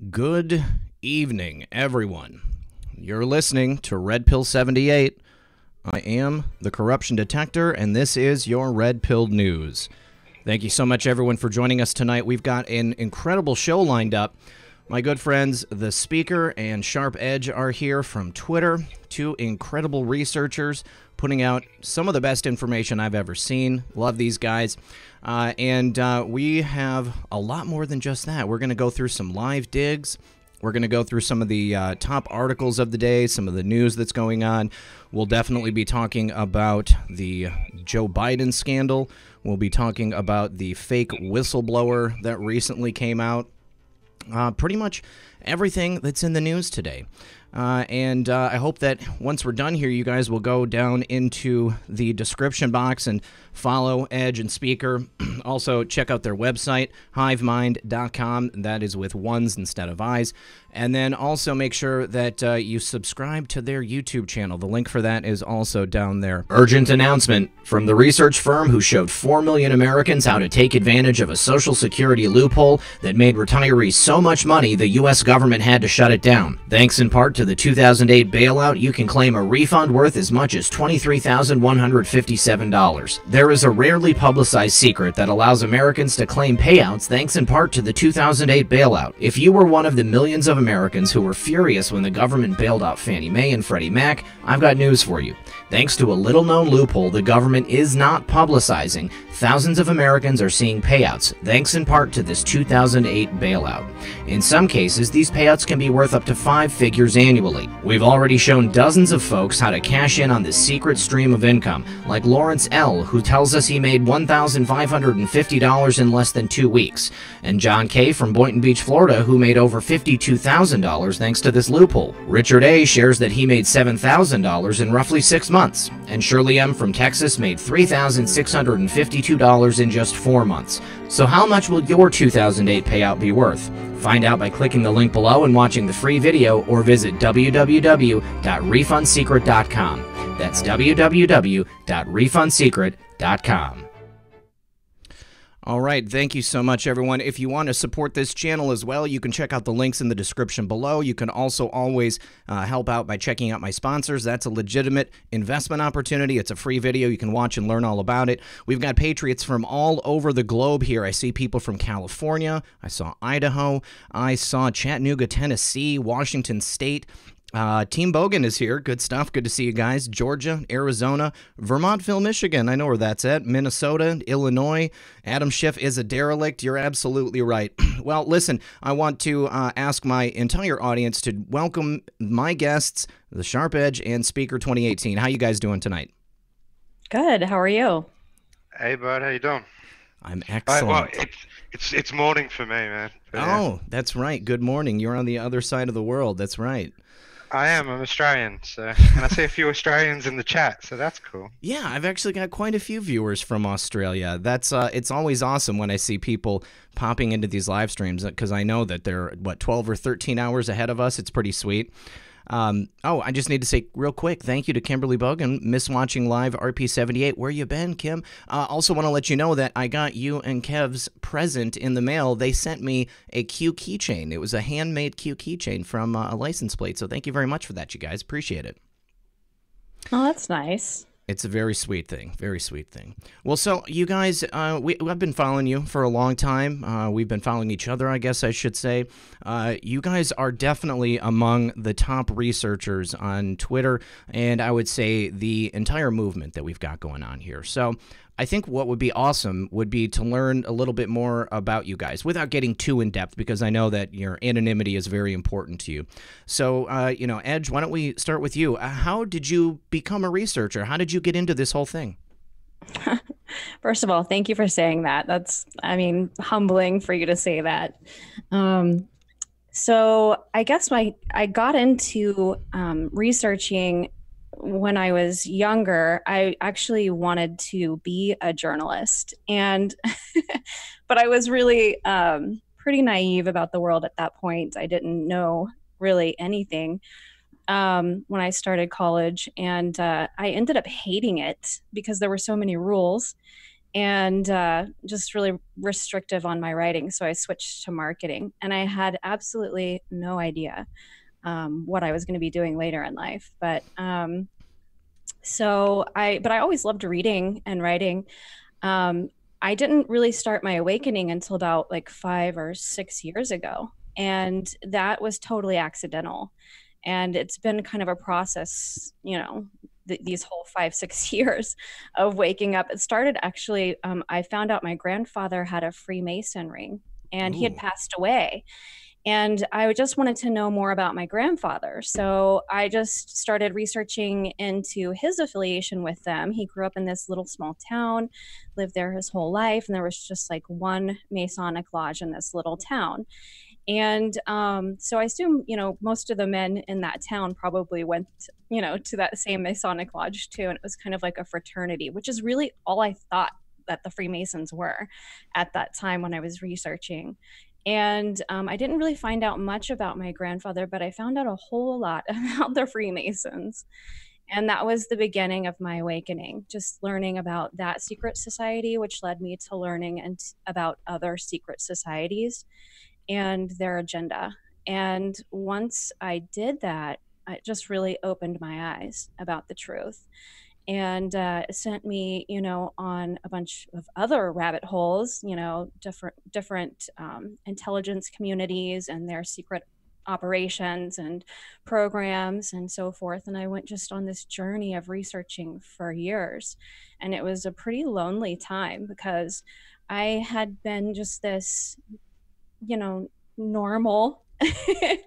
Good evening, everyone. You're listening to Red Pill 78. I am the Corruption Detector, and this is your Red Pill News. Thank you so much, everyone, for joining us tonight. We've got an incredible show lined up. My good friends, The Speaker and Sharp Edge, are here from Twitter. Two incredible researchers putting out some of the best information I've ever seen. Love these guys. And we have a lot more than just that. We're going to go through some live digs. We're going to go through some of the top articles of the day, some of the news that's going on. We'll definitely be talking about the Joe Biden scandal. We'll be talking about the fake whistleblower that recently came out. Pretty much everything that's in the news today. And I hope that once we're done here, you guys will go down into the description box and follow Edge and Speaker. Also, check out their website, hivemind.com. That is with ones instead of I's. And then also make sure that you subscribe to their YouTube channel. The link for that is also down there. Urgent announcement from the research firm who showed 4 million Americans how to take advantage of a Social Security loophole that made retirees so much money the U.S. government had to shut it down. Thanks in part to the 2008 bailout, you can claim a refund worth as much as $23,157. There is a rarely publicized secret that allows Americans to claim payouts thanks in part to the 2008 bailout. If you were one of the millions of Americans who were furious when the government bailed out Fannie Mae and Freddie Mac, I've got news for you. Thanks to a little-known loophole the government is not publicizing, thousands of Americans are seeing payouts, thanks in part to this 2008 bailout. In some cases, these payouts can be worth up to 5 figures annually. We've already shown dozens of folks how to cash in on this secret stream of income, like Lawrence L., who tells us he made $1,550 in less than 2 weeks, and John K. from Boynton Beach, Florida, who made over $52,000 thanks to this loophole. Richard A. shares that he made $7,000 in roughly 6 months, and Shirley M. from Texas made $3,652 in just 4 months. So how much will your 2008 payout be worth? Find out by clicking the link below and watching the free video, or visit www.refundsecret.com. That's www.refundsecret.com. All right, thank you so much, everyone. If you want to support this channel as well, you can check out the links in the description below. You can also always help out by checking out my sponsors. That's a legitimate investment opportunity. It's a free video. You can watch and learn all about it. We've got patriots from all over the globe here. I see people from California. I saw Idaho. I saw Chattanooga, Tennessee, Washington State. Team Bogan is here. Good stuff. Good to see you guys. Georgia, Arizona, Vermontville, Michigan. I know where that's at. Minnesota, Illinois. Adam Schiff is a derelict. You're absolutely right. Well, listen, I want to ask my entire audience to welcome my guests, the Sharp Edge and Speaker 2018. How you guys doing tonight? Good. How are you? Hey, bud. How you doing? I'm excellent. Well, it's morning for me, man. But, oh, that's right. Good morning. You're on the other side of the world. That's right. I'm Australian, so, and I see a few Australians in the chat, so that's cool. Yeah, I've actually got quite a few viewers from Australia. That's it's always awesome when I see people popping into these live streams, because I know that they're, what, 12 or 13 hours ahead of us. It's pretty sweet. Oh, I just need to say real quick, thank you to Kimberly Bogan, Miss Watching Live RP78. Where you been, Kim? Also want to let you know that I got you and Kev's present in the mail. They sent me a Q keychain. It was a handmade Q keychain from a license plate. So thank you very much for that, you guys. Appreciate it. Oh, that's nice. It's a very sweet thing. Very sweet thing. Well, so you guys, I've been following you for a long time. We've been following each other, I guess I should say. You guys are definitely among the top researchers on Twitter, and I would say the entire movement that we've got going on here. So I think what would be awesome would be to learn a little bit more about you guys without getting too in-depth, because I know that your anonymity is very important to you. So, you know, Edge, why don't we start with you? How did you become a researcher? How did you get into this whole thing? First of all, thank you for saying that. That's, I mean, humbling for you to say that. So I guess I got into researching when I was younger. I actually wanted to be a journalist, and but I was really pretty naive about the world at that point. I didn't know really anything when I started college, and I ended up hating it because there were so many rules. and just really restrictive on my writing. So I switched to marketing, and I had absolutely no idea what I was going to be doing later in life. But I always loved reading and writing. I didn't really start my awakening until about like 5 or 6 years ago. And that was totally accidental. And it's been kind of a process, these whole 5, 6 years of waking up. It started actually, I found out my grandfather had a Freemason ring, and he had passed away. And I just wanted to know more about my grandfather. So I just started researching into his affiliation with them. He grew up in this little small town, lived there his whole life, and there was just like one Masonic lodge in this little town. And so I assume, most of the men in that town probably went, to that same Masonic lodge too. And it was kind of like a fraternity, which is really all I thought that the Freemasons were at that time when I was researching. And I didn't really find out much about my grandfather, but I found out a whole lot about the Freemasons. And that was the beginning of my awakening, just learning about that secret society, which led me to learning about other secret societies and their agenda. And once I did that, it just really opened my eyes about the truth. And it sent me, on a bunch of other rabbit holes, different intelligence communities and their secret operations and programs and so forth. And I went just on this journey of researching for years. And it was a pretty lonely time because I had been just this, normal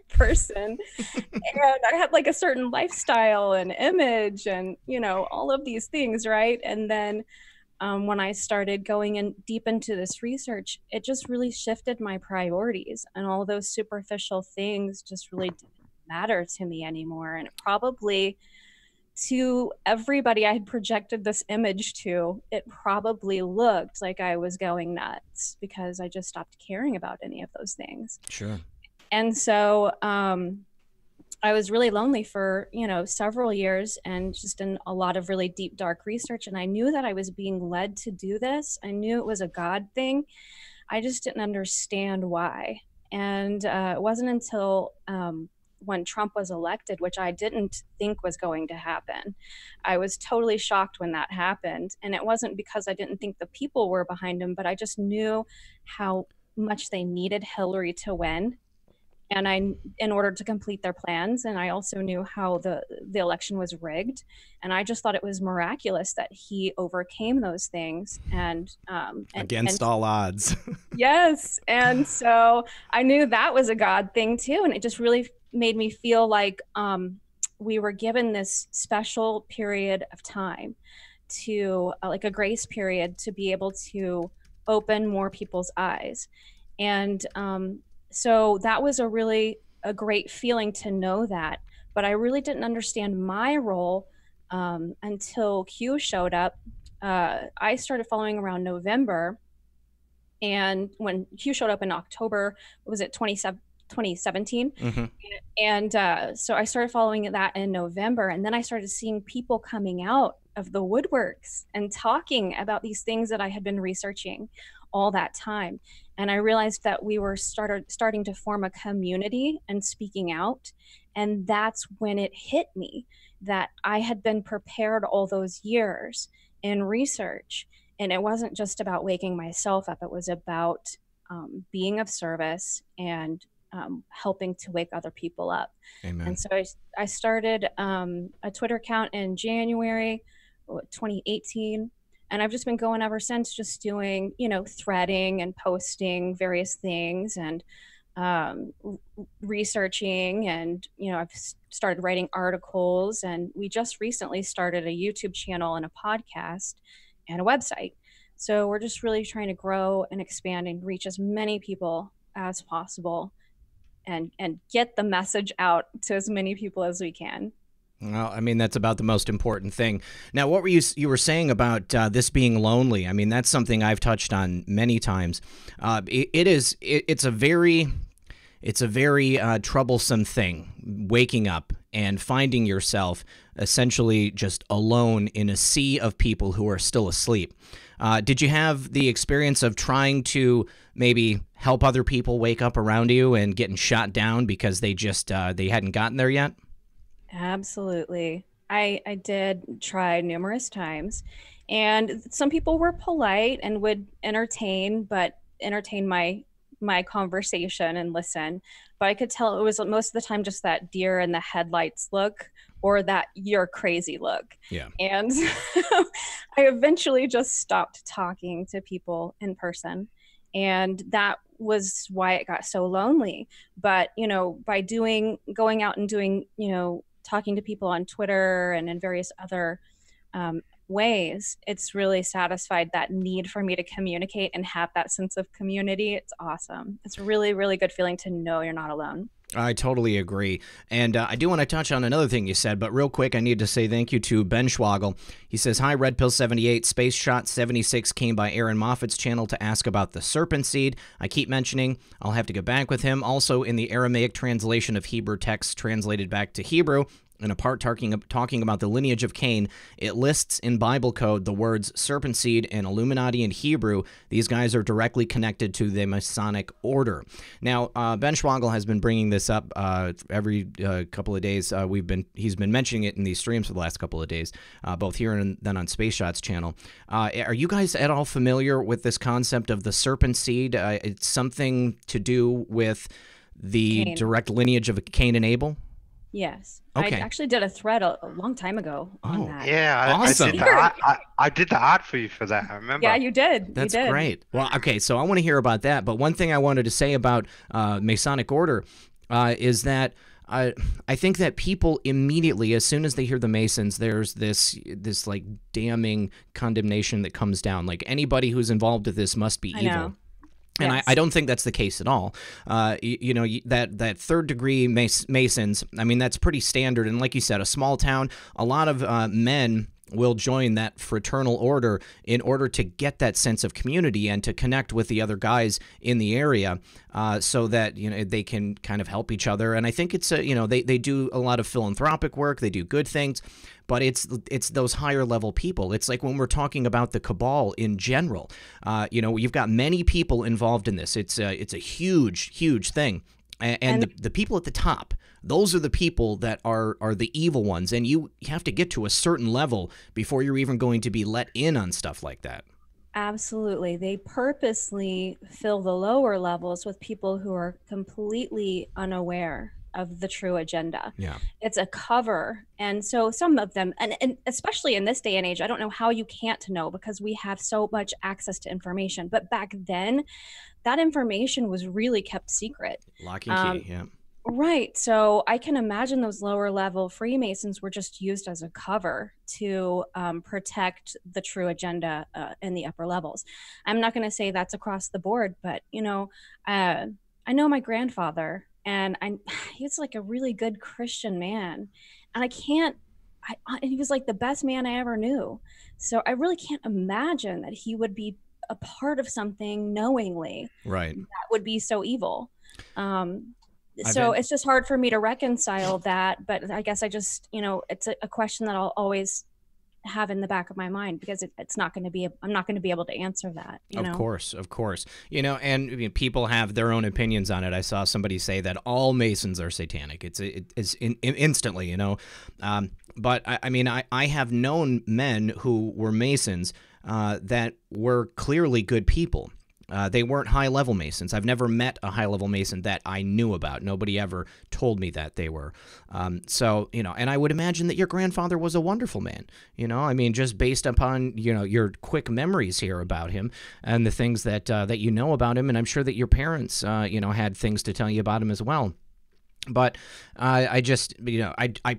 person, and I had like a certain lifestyle and image and all of these things, right? And then when I started going in deep into this research, it just really shifted my priorities, and all those superficial things just really didn't matter to me anymore. And it probably, to everybody I had projected this image to, it probably looked like I was going nuts because I just stopped caring about any of those things. Sure. And so I was really lonely for, several years, and just in a lot of really deep, dark research. And I knew that I was being led to do this. I knew it was a God thing. I just didn't understand why. And it wasn't until when Trump was elected, which I didn't think was going to happen. I was totally shocked when that happened. And it wasn't because I didn't think the people were behind him, but I just knew how much they needed Hillary to win, and in order to complete their plans. And I also knew how the election was rigged, and I just thought it was miraculous that he overcame those things and against all odds. Yes. And so I knew that was a God thing too, and it just really made me feel like we were given this special period of time to like a grace period to be able to open more people's eyes. And so that was a great feeling to know that. But I really didn't understand my role until Q showed up. I started following around November. And when Q showed up in October, was it 2017? Mm-hmm. And so I started following that in November. And then I started seeing people coming out of the woodworks and talking about these things that I had been researching all that time. And I realized that we were starting to form a community and speaking out. And that's when it hit me that I had been prepared all those years in research. And it wasn't just about waking myself up. It was about being of service and helping to wake other people up. Amen. And so I started a Twitter account in January 2018. And I've just been going ever since, just doing, threading and posting various things and researching. And, I've started writing articles. And we just recently started a YouTube channel and a podcast and a website. So we're just really trying to grow and expand and reach as many people as possible and get the message out to as many people as we can. Well, I mean, that's about the most important thing. Now, what were you were saying about this being lonely? I mean, that's something I've touched on many times. It's a very troublesome thing, waking up and finding yourself essentially just alone in a sea of people who are still asleep. Did you have the experience of trying to maybe help other people wake up around you and getting shot down because they just they hadn't gotten there yet? Absolutely. I did try numerous times, and some people were polite and would entertain my conversation and listen. But I could tell it was most of the time just that deer in the headlights look, or that you're crazy look. Yeah. And I eventually just stopped talking to people in person. And that was why it got so lonely. But, by going out and doing, talking to people on Twitter and in various other ways, it's really satisfied that need for me to communicate and have that sense of community. It's awesome. It's a really, really good feeling to know you're not alone. I totally agree. And I do want to touch on another thing you said, but real quick, I need to say thank you to Ben Schwagel. He says, hi, Red Pill 78. Space Shot 76 came by Aaron Moffat's channel to ask about the serpent seed. I keep mentioning I'll have to get back with him. Also, in the Aramaic translation of Hebrew text translated back to Hebrew, in a part talking about the lineage of Cain, it lists in Bible code the words serpent seed and Illuminati in Hebrew. These guys are directly connected to the Masonic order. Now, Ben Schwagel has been bringing this up every couple of days. He's been mentioning it in these streams for the last couple of days, both here and then on Space Shot's channel. Are you guys at all familiar with this concept of the serpent seed? It's something to do with the Cain. Direct lineage of Cain and Abel? Yes. Okay. I actually did a thread a long time ago on that. Yeah, Awesome. I did the art for you for that. I remember. Yeah, you did. That's you did. great. Well, okay, so I want to hear about that. But one thing I wanted to say about Masonic Order is that I think that people immediately, as soon as they hear the Masons, there's this like damning condemnation that comes down. Like anybody who's involved with this must be evil. Know. And Yes. I don't think that's the case at all. That third degree Masons, I mean, that's pretty standard. And like you said, a small town, a lot of men will join that fraternal order in order to get that sense of community and to connect with the other guys in the area, so that they can kind of help each other. And I think it's they do a lot of philanthropic work, they do good things, but it's those higher level people. It's like when we're talking about the cabal in general, you've got many people involved in this. It's a huge thing. And the people at the top, those are the people that are the evil ones, and you have to get to a certain level before you're even going to be let in on stuff like that. Absolutely. They purposely fill the lower levels with people who are completely unaware of the true agenda. Yeah. It's a cover. And so some of them, and especially in this day and age, I don't know how you can't know because we have so much access to information. But back then, that information was really kept secret. Lock and key, yeah. Right. So I can imagine those lower level Freemasons were just used as a cover to protect the true agenda in the upper levels. I'm not going to say that's across the board, but, I know my grandfather, and he's like a really good Christian man. And and he was like the best man I ever knew. So I really can't imagine that he would be a part of something knowingly. Right. That would be so evil. So it's just hard for me to reconcile that, but I guess I just, it's a question that I'll always have in the back of my mind because it's not going to be, I'm not going to be able to answer that. Of course. And people have their own opinions on it. I saw somebody say that all Masons are satanic. It's instantly, but I have known men who were Masons that were clearly good people. They weren't high-level Masons. I've never met a high-level Mason that I knew about. Nobody ever told me that they were. And I would imagine that your grandfather was a wonderful man. Just based upon, your quick memories here about him and the things that you know about him. And I'm sure that your parents, had things to tell you about him as well. But I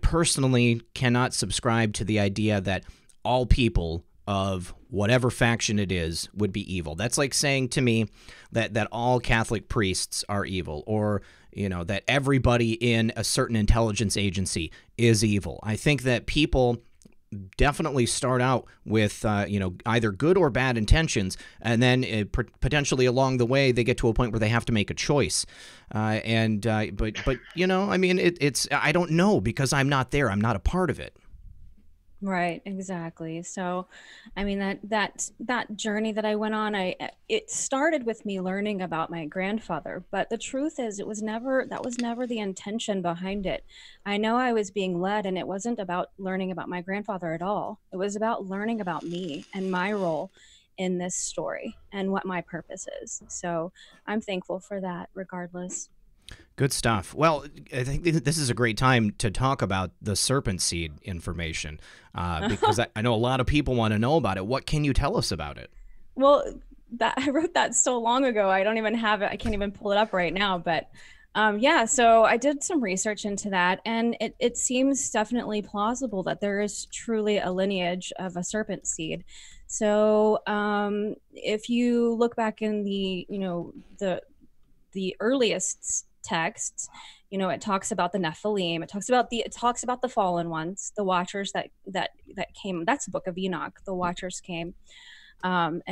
personally cannot subscribe to the idea that all people of whatever faction it is would be evil. That's like saying to me that all Catholic priests are evil, or that everybody in a certain intelligence agency is evil. I think that people definitely start out with either good or bad intentions, and then potentially along the way they get to a point where they have to make a choice. It's I don't know because I'm not there. I'm not a part of it. Right, exactly. So, I mean that journey that I went on, it started with me learning about my grandfather, but the truth is that was never the intention behind it. I know I was being led, and it wasn't about learning about my grandfather at all. It was about learning about me and my role in this story and what my purpose is. So, I'm thankful for that regardless. Good stuff. Well, I think this is a great time to talk about the serpent seed information because I know a lot of people want to know about it. What can you tell us about it? Well, that I wrote that so long ago. I don't even have it. I can't even pull it up right now. But yeah, so I did some research into that, and it seems definitely plausible that there is truly a lineage of a serpent seed. So if you look back in the earliest texts, it talks about the Nephilim. It talks about the fallen ones, the Watchers that came. That's the Book of Enoch. The Watchers came and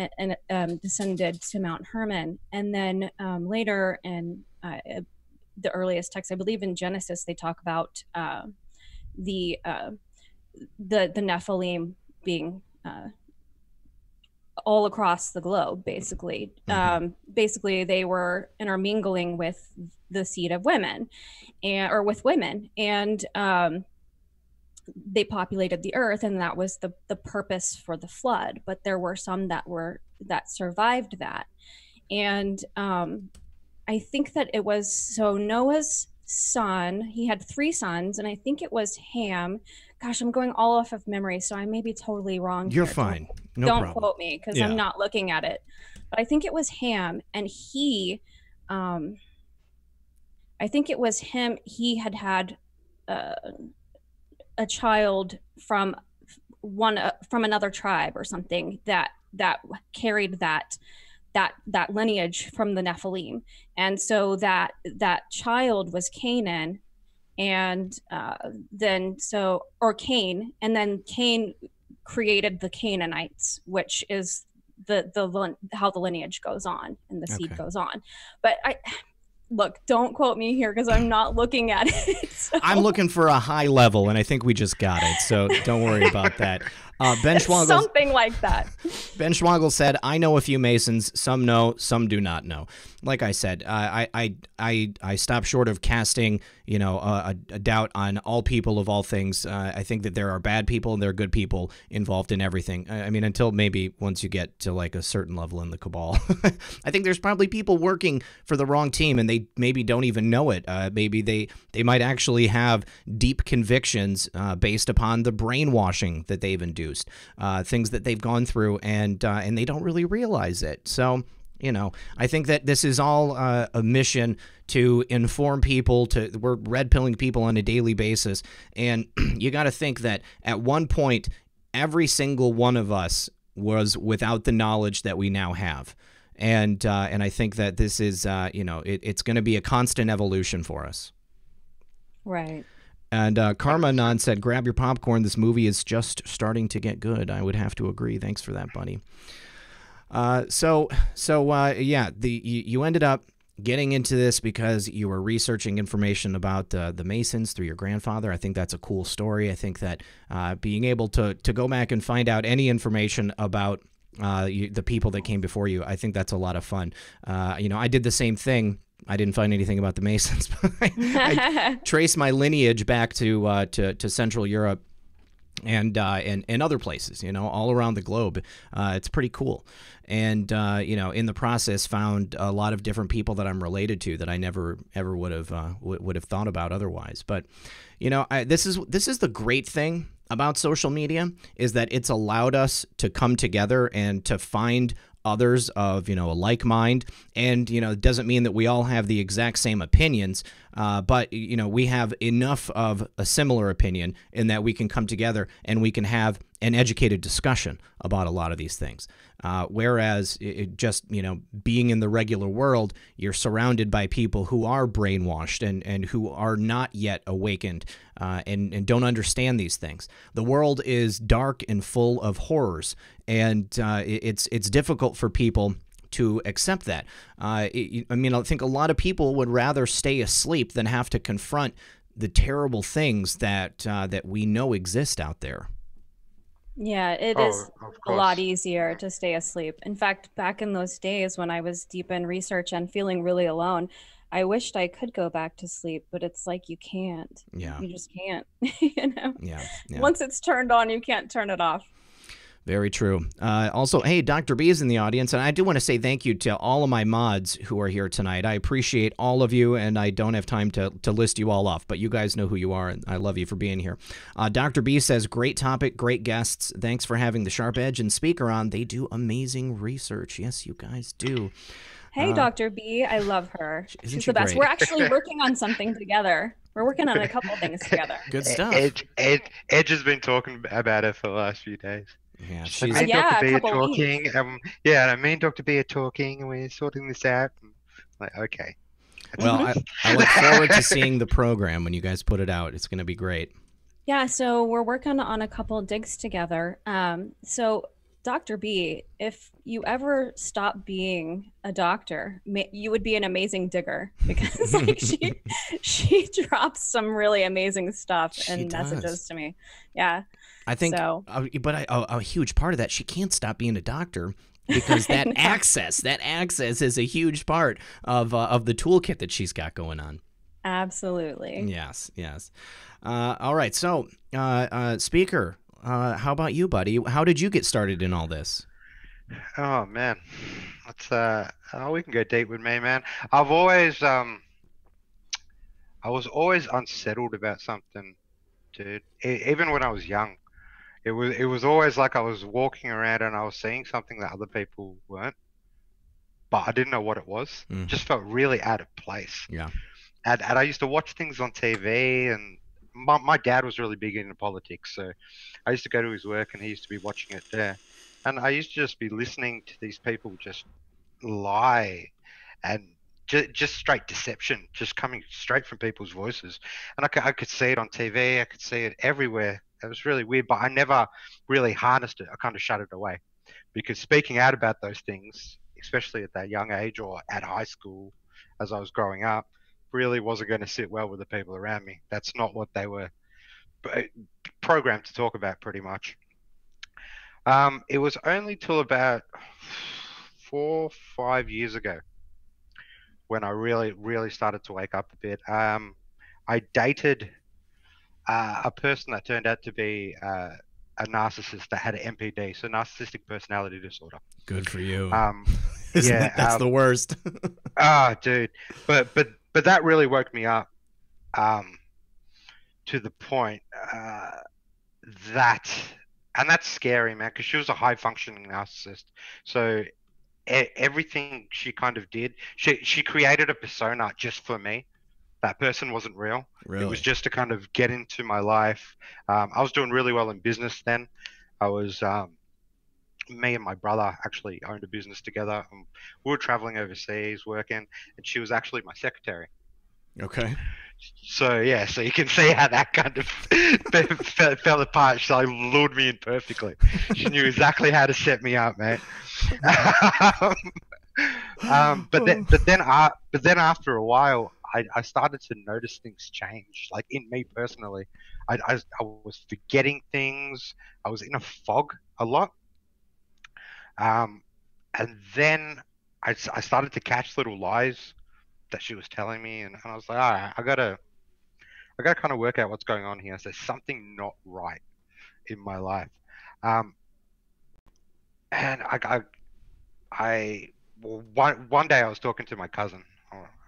descended to Mount Hermon, and then later in the earliest text, I believe in Genesis, they talk about the Nephilim being all across the globe, basically. Basically, they were intermingling with the seed of women, or with women, and they populated the earth, and that was the purpose for the flood. But there were some that survived that, and I think that it was so Noah's son. He had 3 sons, and I think it was Ham. Gosh, I'm going all off of memory, so I may be totally wrong. You're fine. No don't problem. quote me, because I'm not looking at it. But I think it was Ham, and I think it was him. He had a child from another tribe or something that carried that lineage from the Nephilim, and so that child was Canaan, and Cain, and then Cain created the Canaanites, which is how the lineage goes on and the seed goes on. But look, don't quote me here because I'm not looking at it. So. I'm looking for a high level, and I think we just got it, so don't worry about that. Ben Schwagel, something like that. Ben Schwagel said, "I know a few Masons. Some know, some do not know." Like I said, I stop short of casting, a doubt on all people of all things. I think that there are bad people and there are good people involved in everything. I mean, until maybe once you get to like a certain level in the cabal, I think there's probably people working for the wrong team, and they maybe don't even know it. Maybe they might actually have deep convictions based upon the brainwashing that they've induced, things that they've gone through, and they don't really realize it. So, I think that this is all a mission to inform people. We're red pilling people on a daily basis, and you got to think that at one point, every single one of us was without the knowledge that we now have, and I think that this is it's going to be a constant evolution for us. Right. And Karma Non said, "Grab your popcorn. This movie is just starting to get good." I would have to agree. Thanks for that, buddy. You ended up getting into this because you were researching information about the Masons through your grandfather. I think that's a cool story. I think that being able to go back and find out any information about the people that came before you, I think that's a lot of fun. I did the same thing. I didn't find anything about the Masons, but I traced my lineage back to Central Europe and other places, all around the globe. It's pretty cool. And, in the process found a lot of different people that I'm related to that I never ever would have thought about otherwise. But, this is the great thing about social media, is that it's allowed us to come together and to find others of, a like mind. And, it doesn't mean that we all have the exact same opinions, but, we have enough of a similar opinion in that we can come together and we can have an educated discussion about a lot of these things. Whereas being in the regular world, you're surrounded by people who are brainwashed and who are not yet awakened and don't understand these things. The world is dark and full of horrors, and it's difficult for people to accept that. I think a lot of people would rather stay asleep than have to confront the terrible things that we know exist out there. Yeah, it Oh, is of a lot course. easier to stay asleep. In fact, back in those days when I was deep in research and feeling really alone, I wished I could go back to sleep, but it's like you can't. Yeah, You just can't. You know, yeah, yeah. once it's turned on, you can't turn it off. Very true. Also, hey, Dr. B is in the audience, and I do want to say thank you to all of my mods who are here tonight. I appreciate all of you, and I don't have time to list you all off, but you guys know who you are, and I love you for being here. Dr. B says, great topic, great guests. Thanks for having the Sharp Edge and Speaker on. They do amazing research. Yes, you guys do. Hey, Dr. B, I love her. Isn't She's she the best. great? We're actually working on something together. We're working on a couple things together. Good stuff. Edge has been talking about it for the last few days. Yeah, So she's me and Yeah, Dr. a B are couple weeks. talking. Yeah, me and Dr. B are talking, and we're sorting this out. And like, okay. well. I look forward to seeing the program when you guys put it out. It's going to be great. Yeah, so we're working on a couple digs together. So Dr. B, if you ever stop being a doctor, you would be an amazing digger because like she drops some really amazing stuff and messages to me. Yeah. I think, So. but a huge part of that, she can't stop being a doctor because that access is a huge part of the toolkit that she's got going on. Absolutely. Yes, yes. All right, so Speaker, how about you, buddy? How did you get started in all this? Oh man, we can go deep with me, man. I was always unsettled about something, dude. Even when I was young, it was always like I was walking around and I was seeing something that other people weren't, but I didn't know what it was. Mm. Just felt really out of place. Yeah. And I used to watch things on TV, and my dad was really big into politics, so I used to go to his work and he used to be watching it there. And I used to just be listening to these people just lie and just straight deception, just coming straight from people's voices. And I could see it on TV, I could see it everywhere. It was really weird, but I never really harnessed it. I kind of shut it away because speaking out about those things, especially at that young age or at high school as I was growing up, really wasn't going to sit well with the people around me. That's not what they were programmed to talk about, pretty much. It was only till about 4 or 5 years ago when I really started to wake up a bit. I dated a person that turned out to be a narcissist that had an MPD, so narcissistic personality disorder. Good for you. Yeah, that's the worst. Dude, but that really woke me up to the point that, and that's scary, man, because she was a high functioning narcissist. So everything she kind of did, she created a persona just for me. That person wasn't real. Really? It was just to kind of get into my life. I was doing really well in business then. I was me and my brother actually owned a business together. We were traveling overseas working, and she was actually my secretary. Okay. So yeah, so you can see how that kind of fell apart. She like lured me in perfectly. She knew exactly how to set me up, mate. But then after a while, I started to notice things change, like in me personally. I was forgetting things. I was in a fog a lot. And then I started to catch little lies that she was telling me, and I was like, all right, I gotta kind of work out what's going on here. So there's something not right in my life. And one day I was talking to my cousin.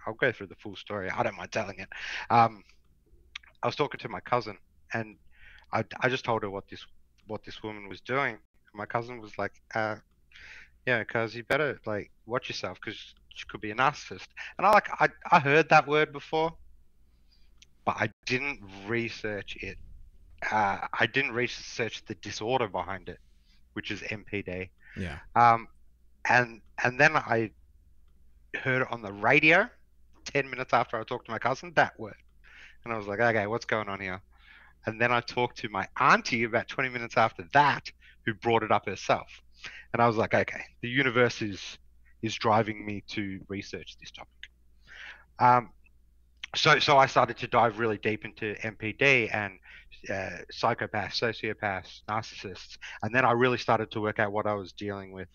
I'll go through the full story. I don't mind telling it. I was talking to my cousin, and I just told her what this woman was doing. My cousin was like, yeah, because you better like watch yourself because she could be a narcissist. And I heard that word before, but I didn't research it. I didn't research the disorder behind it, which is MPD. Yeah. And then I heard it on the radio 10 minutes after I talked to my cousin, that word. And I was like, okay, what's going on here? And then I talked to my auntie about 20 minutes after that, who brought it up herself. And I was like, okay, the universe is driving me to research this topic. So I started to dive really deep into MPD and psychopaths, sociopaths, narcissists, and then I really started to work out what I was dealing with.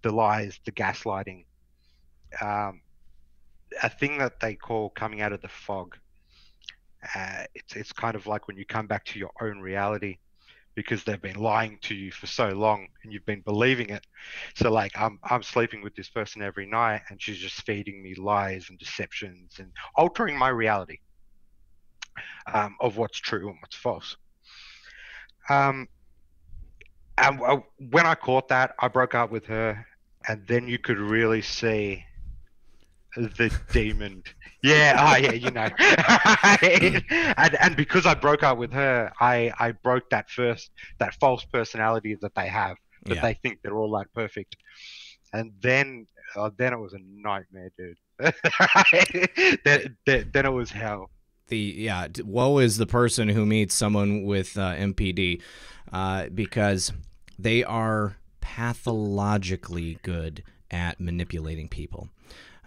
The lies, the gaslighting, a thing that they call coming out of the fog. It's kind of like when you come back to your own reality, because they've been lying to you for so long and you've been believing it. So like I'm sleeping with this person every night and she's just feeding me lies and deceptions and altering my reality of what's true and what's false. And when I caught that, I broke up with her, and then you could really see the demon. Yeah, you know. and because I broke up with her, I broke that false personality that they have, that they think they're all like perfect. And then it was a nightmare, dude. then it was hell. Woe is the person who meets someone with MPD, because they are pathologically good at manipulating people.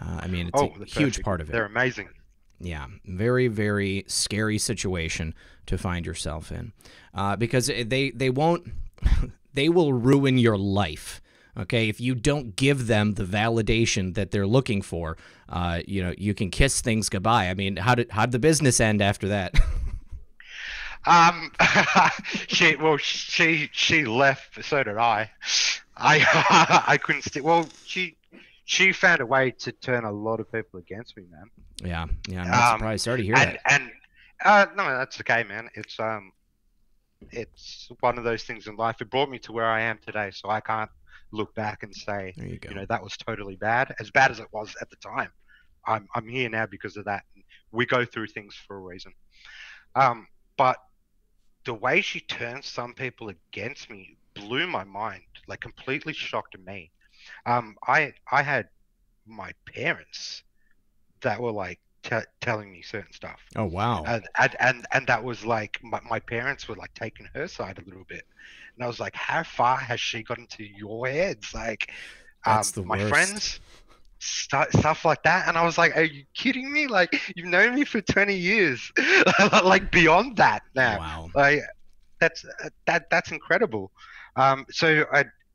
I mean, it's a huge part of it. They're amazing. Yeah, very, very scary situation to find yourself in, because they won't, they will ruin your life. Okay, if you don't give them the validation that they're looking for, you know, you can kiss things goodbye. I mean, how'd the business end after that? She left. So did I. I couldn't stick. Well, she found a way to turn a lot of people against me, man. Yeah, I'm not surprised. Sorry to hear that. And no, that's okay, man. It's one of those things in life. It brought me to where I am today, so I can't look back and say, you know, that was totally bad. As bad as it was at the time, I'm here now because of that. We go through things for a reason. But the way she turned some people against me blew my mind, like completely shocked me. I had my parents that were like telling me certain stuff. Oh wow! And that was like my parents were like taking her side a little bit, and I was like, how far has she gotten to your heads? Like, that's the my worst. friends, stuff like that. And I was like, are you kidding me? Like, you've known me for 20 years, like beyond that now. Wow. Like, that's incredible. So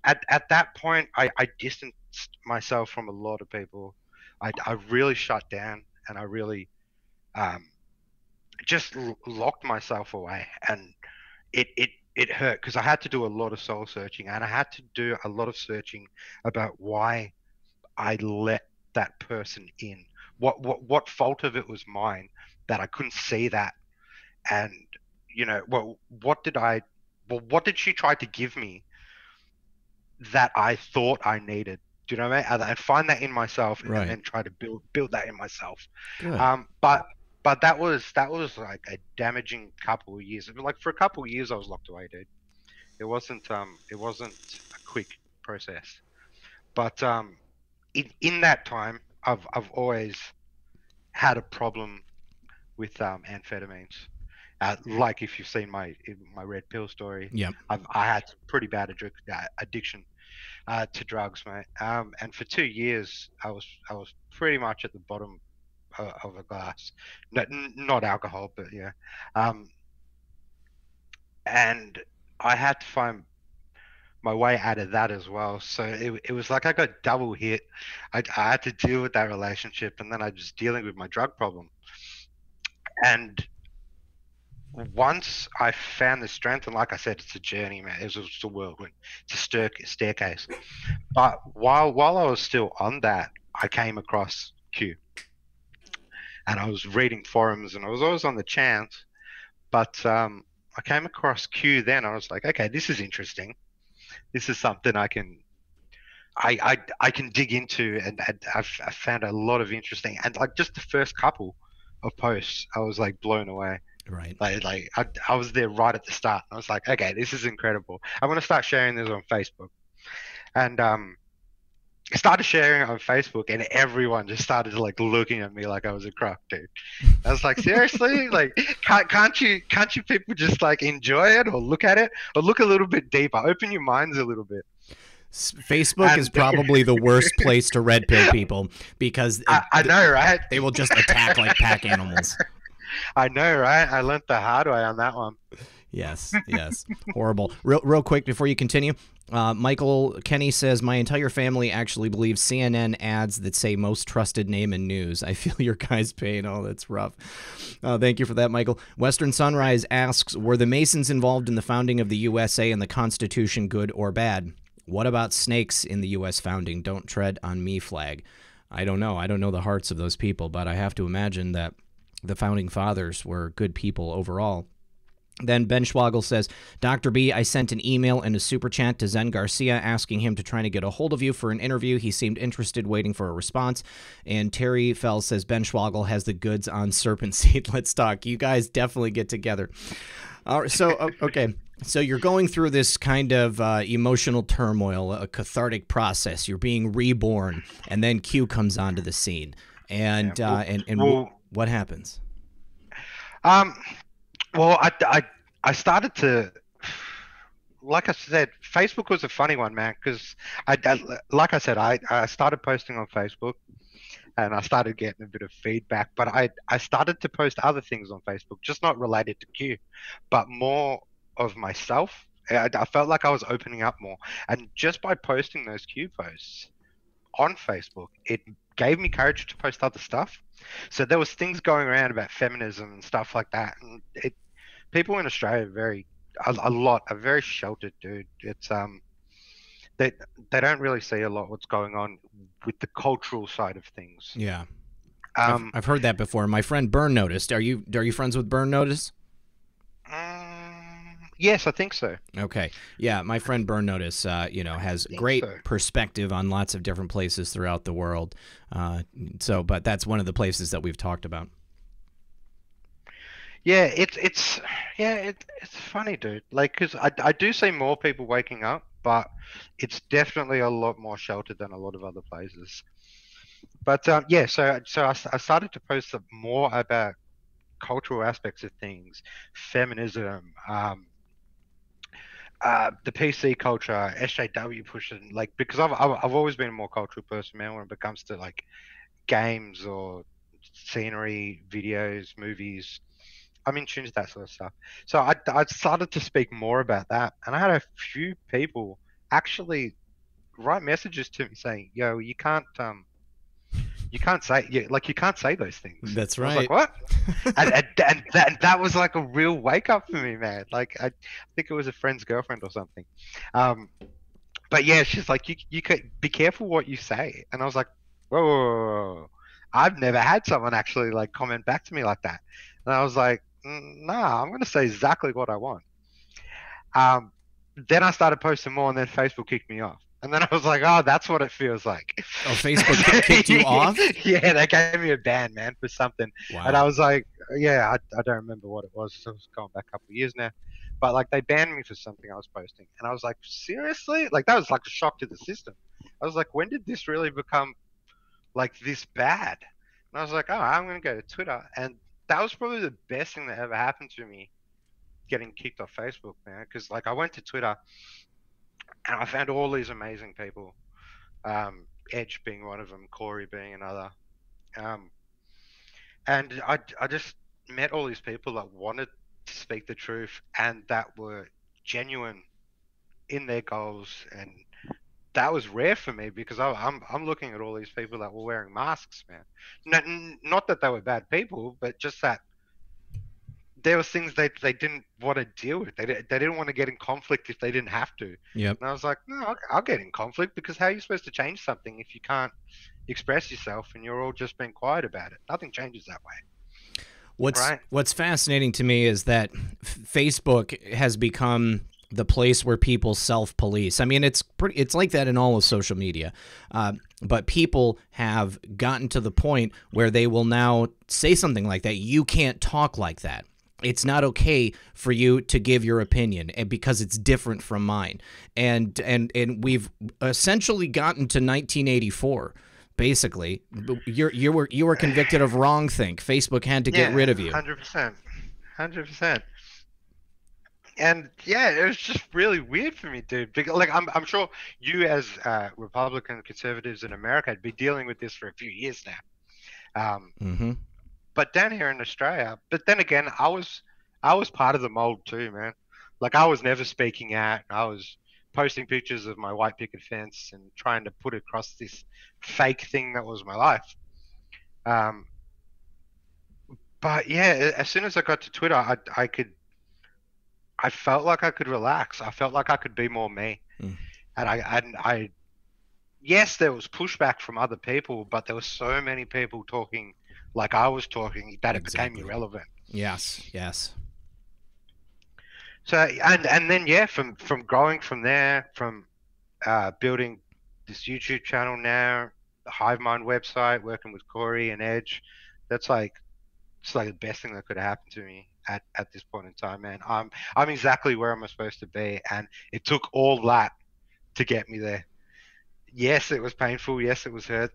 at that point, I distanced myself from a lot of people. I really shut down, and I really just locked myself away, and it hurt because I had to do a lot of soul searching, and I had to do a lot of searching about why I let that person in. What fault of it was mine that I couldn't see that, and you know, what did she try to give me that I thought I needed? Do you know what I mean? And find that in myself, right, and then try to build that in myself. Good. But that was like a damaging couple of years. Like for a couple of years, I was locked away, dude. It wasn't a quick process. But in that time, I've always had a problem with amphetamines. Like if you've seen my red pill story, yeah, I had pretty bad addiction to drugs, mate. And for 2 years, I was pretty much at the bottom of a glass. Not alcohol, but yeah. And I had to find my way out of that as well. So it was like I got double hit. I had to deal with that relationship, and then I was dealing with my drug problem. And once I found the strength, and like I said, it's a journey, man. It's a whirlwind. It's a staircase. But while I was still on that, I came across Q. And I was reading forums, and I was always on the chance. But I came across Q then. I was like, okay, this is interesting. This is something I can dig into, and I've found a lot of interesting. And like just the first couple of posts, I was like blown away. Right. Like I was there right at the start. I was like, okay, this is incredible. I'm gonna start sharing this on Facebook, and I started sharing it on Facebook, and everyone just started like looking at me like I was a crock, dude. I was like, seriously, like can't you people just like enjoy it or look at it or look a little bit deeper, open your minds a little bit. Facebook is probably the worst place to red pill people because I know, right? They will just attack like pack animals. I know, right? I learned the hard way on that one. Yes, yes. Horrible. Real quick before you continue, Michael Kenny says, my entire family actually believes CNN ads that say most trusted name in news. I feel your guys' pain. Oh, that's rough. Thank you for that, Michael. Western Sunrise asks, were the Masons involved in the founding of the USA and the Constitution good or bad? What about snakes in the U.S. founding? Don't tread on me flag. I don't know. I don't know the hearts of those people, but I have to imagine that the founding fathers were good people overall. Then Ben Schwagel says, Dr. B, I sent an email and a super chat to Zen Garcia asking him to try to get a hold of you for an interview. He seemed interested, waiting for a response. And Terry Fell says, Ben Schwagel has the goods on Serpent Seed. Let's talk. You guys definitely get together. All right, so, okay. So you're going through this kind of emotional turmoil, a cathartic process. You're being reborn, and then Q comes onto the scene. And what happens? Well, I started to, like I said, Facebook was a funny one, man, because like I said, I started posting on Facebook, and I started getting a bit of feedback, but I started to post other things on Facebook, just not related to Q, but more of myself. I felt like I was opening up more, and just by posting those Q posts on Facebook, it gave me courage to post other stuff. So there was things going around about feminism and stuff like that, and people in Australia are very sheltered, dude. It's they don't really see a lot what's going on with the cultural side of things. Yeah, I've heard that before. My friend Burn Noticed. Are you friends with Burn Notice? Yes, I think so. Okay, yeah, my friend Burn Notice, has great perspective on lots of different places throughout the world. But that's one of the places that we've talked about. Yeah, it's funny, dude. Like, because I do see more people waking up, but it's definitely a lot more sheltered than a lot of other places. But yeah, so I started to post more about cultural aspects of things, feminism, the PC culture, SJW pushing, like, because I've always been a more cultural person, man, when it comes to like games or scenery, videos, movies. I'm in tune to that sort of stuff. So I started to speak more about that, and I had a few people actually write messages to me saying, "Yo, you can't say those things." That's right. I was right. like, what? and that was like a real wake up for me, man. Like I think it was a friend's girlfriend or something. But yeah, she's like, you could be careful what you say, and I was like, whoa. I've never had someone actually like comment back to me like that, and I was like, nah, I'm gonna say exactly what I want. Then I started posting more, and then Facebook kicked me off. And then I was like, oh, that's what it feels like. Oh, Facebook kicked you off? Yeah, they gave me a ban, man, for something. Wow. And I was like, yeah, I don't remember what it was. So it was going back a couple of years now. But like they banned me for something I was posting. And I was like, seriously? Like that was like a shock to the system. I was like, when did this really become like this bad? And I was like, oh, I'm going to go to Twitter. And that was probably the best thing that ever happened to me, getting kicked off Facebook, man. Because like I went to Twitter and I found all these amazing people. Edge being one of them, Corey being another. And I just met all these people that wanted to speak the truth and that were genuine in their goals, and that was rare for me because I'm looking at all these people that were wearing masks, man. Not that they were bad people, but just that there was things they didn't want to deal with. They didn't want to get in conflict if they didn't have to. Yep. And I was like, no, I'll get in conflict, because how are you supposed to change something if you can't express yourself and you're all just being quiet about it? Nothing changes that way. What's fascinating to me is that Facebook has become the place where people self-police. I mean, it's like that in all of social media. But people have gotten to the point where they will now say something like that. You can't talk like that. It's not okay for you to give your opinion, and because it's different from mine. And we've essentially gotten to 1984. Basically, you were convicted of wrongthink. Facebook had to get rid of you. 100%. And yeah, it was just really weird for me, dude. Because, like, I'm sure you, as Republican conservatives in America, had been dealing with this for a few years now. but down here in Australia. But then again, I was part of the mold too, man. Like I was never speaking out. I was posting pictures of my white picket fence and trying to put across this fake thing that was my life. Um, but yeah, as soon as I got to Twitter, I felt like I could relax. I felt like I could be more me. And I yes, there was pushback from other people, but there were so many people talking like I was talking that it became irrelevant. Yes, yes. So and then yeah, from growing from there, from building this YouTube channel now, the HiveMind website, working with Corey and Edge, it's like the best thing that could have happened to me at this point in time, man. I'm exactly where I'm supposed to be, and it took all that to get me there. Yes, it was painful. Yes, it was hurt.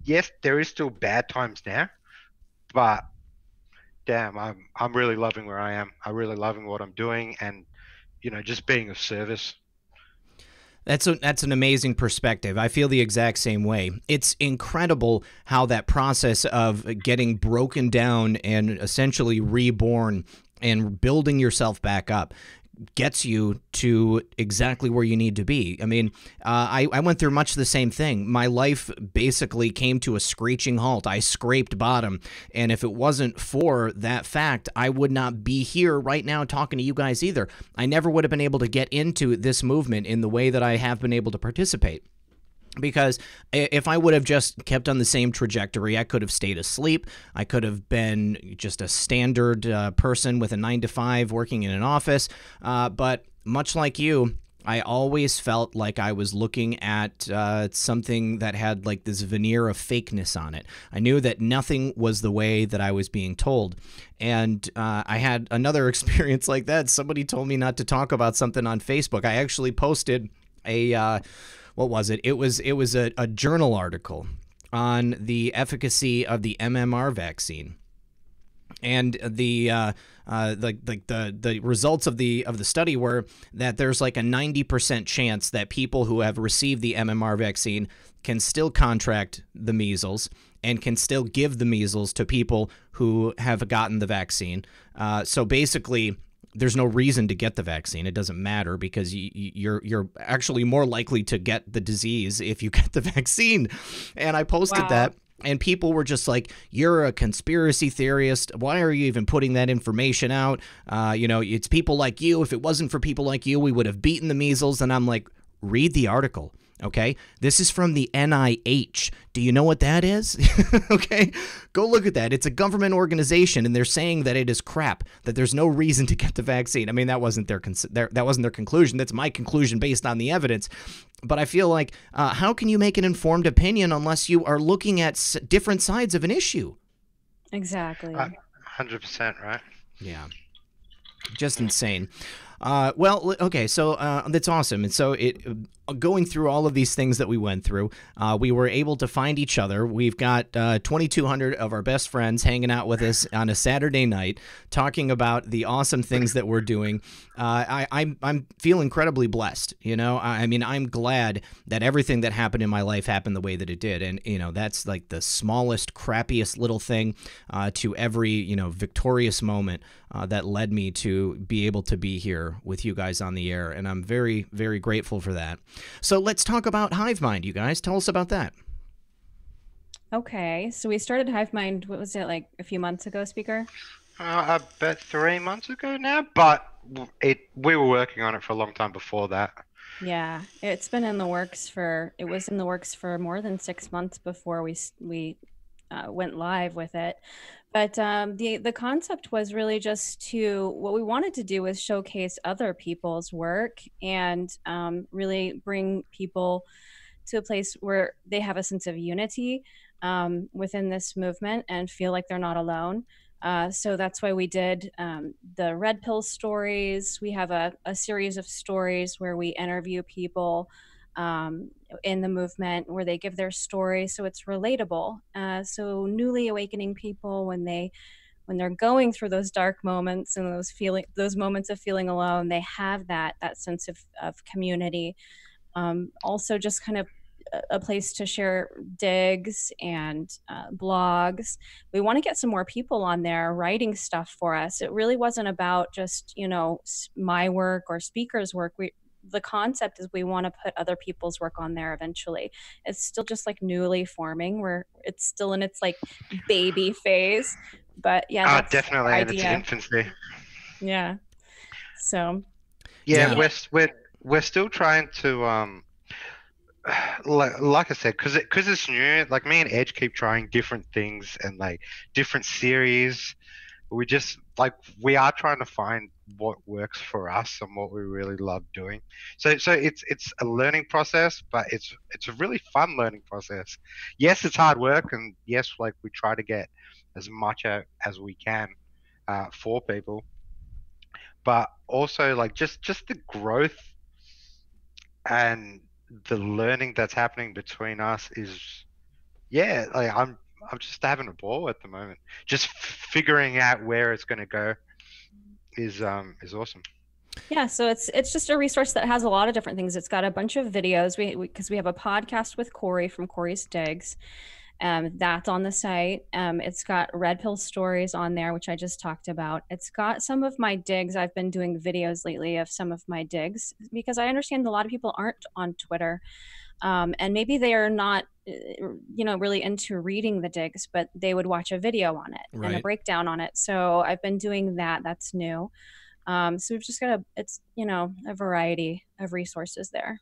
Yes, there is still bad times now, but damn, I'm really loving where I am. I'm really loving what I'm doing, and just being of service. That's an amazing perspective. I feel the exact same way. It's incredible how that process of getting broken down and essentially reborn and building yourself back up gets you to exactly where you need to be. I mean, I went through much the same thing. My life basically came to a screeching halt. I scraped bottom. And if it wasn't for that fact, I would not be here right now talking to you guys either. I never would have been able to get into this movement in the way that I have been able to participate. Because if I would have just kept on the same trajectory, I could have stayed asleep. I could have been just a standard person with a 9-to-5 working in an office. But much like you, I always felt like I was looking at something that had like this veneer of fakeness on it. I knew that nothing was the way that I was being told. And I had another experience like that. Somebody told me not to talk about something on Facebook. I actually posted a... what was it? It was a journal article on the efficacy of the MMR vaccine, and the results of the study were that there's like a 90% chance that people who have received the MMR vaccine can still contract the measles and can still give the measles to people who have gotten the vaccine. So basically, there's no reason to get the vaccine. It doesn't matter because you're actually more likely to get the disease if you get the vaccine. And I posted that, and people were just like, "You're a conspiracy theorist. Why are you even putting that information out? It's people like you. If it wasn't for people like you, we would have beaten the measles." And I'm like, read the article. Okay, this is from the NIH. Do you know what that is? Okay, go look at that. It's a government organization, and they're saying that it is crap. That there's no reason to get the vaccine. I mean, that wasn't their conclusion. That's my conclusion based on the evidence. But I feel like, how can you make an informed opinion unless you are looking at different sides of an issue? Exactly. 100%, right? Yeah, just insane. Well, okay, so that's awesome. And so going through all of these things that we went through, we were able to find each other. We've got 2,200 of our best friends hanging out with us on a Saturday night, talking about the awesome things that we're doing. I feel incredibly blessed. I mean, I'm glad that everything that happened in my life happened the way that it did. And, that's like the smallest, crappiest little thing to every, victorious moment that led me to be able to be here with you guys on the air. And I'm very, very grateful for that. So let's talk about HiveMind, you guys. Tell us about that. Okay, so we started HiveMind, what was it, like a few months ago, Speaker? About 3 months ago now, but we were working on it for a long time before that. Yeah, it was in the works for more than 6 months before we went live with it. But the concept was really just what we wanted to do was showcase other people's work and really bring people to a place where they have a sense of unity within this movement and feel like they're not alone. So that's why we did the Red Pill stories. We have a series of stories where we interview people in the movement where they give their story, so it's relatable. So newly awakening people, when they're going through those dark moments and those moments of feeling alone, they have that sense of community. Also, just kind of a place to share digs and blogs. We want to get some more people on there writing stuff for us. It really wasn't about just, you know, my work or speakers' work. The concept is we want to put other people's work on there eventually. It's still just like newly forming, where it's still in its like baby phase. But yeah, that's definitely the in its infancy. Yeah. So. Yeah, we're still trying to like I said, because it's new. Like me and Edge keep trying different things and like different series. We are trying to find what works for us and what we really love doing. So it's a learning process, but it's a really fun learning process. Yes, it's hard work, and yes, like we try to get as much out as we can for people, but also like just the growth and the learning that's happening between us is, yeah, like I'm just having a ball at the moment. Just figuring out where it's going to go is awesome. Yeah, so it's just a resource that has a lot of different things. It's got a bunch of videos. Because we have a podcast with Corey from Corey's Digs. That's on the site. It's got Red Pill stories on there, which I just talked about. It's got some of my digs. I've been doing videos lately of some of my digs because I understand a lot of people aren't on Twitter. And maybe they are not, you know, really into reading the digs, but they would watch a video on it and a breakdown on it. So I've been doing that. That's new. So we've just got a variety of resources there.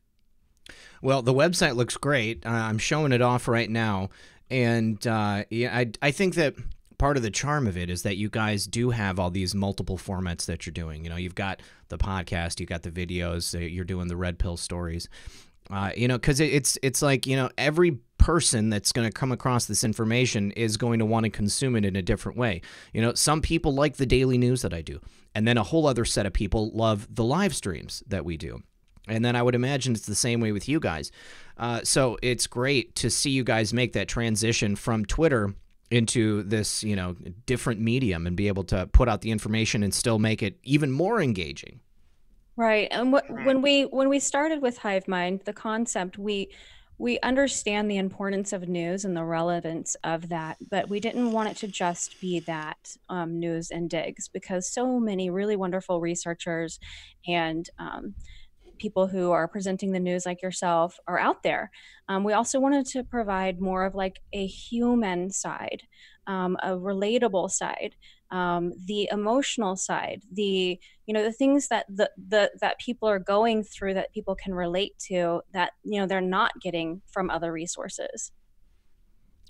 Well, the website looks great. I'm showing it off right now. And yeah, I think that part of the charm of it is that you guys do have all these multiple formats that you're doing. You know, you've got the podcast, you've got the videos, you're doing the Red Pill stories. You know, because it's like, you know, every person that's going to come across this information is going to want to consume it in a different way. You know, some people like the daily news that I do, and then a whole other set of people love the live streams that we do. And then I would imagine it's the same way with you guys. So it's great to see you guys make that transition from Twitter into this, you know, different medium and be able to put out the information and still make it even more engaging. Right. And when we started with HiveMind, the concept, we understand the importance of news and the relevance of that, but we didn't want it to just be that news and digs, because so many really wonderful researchers and people who are presenting the news like yourself are out there. We also wanted to provide more of like a human side, a relatable side, the emotional side, the things that that people are going through that people can relate to, that they're not getting from other resources.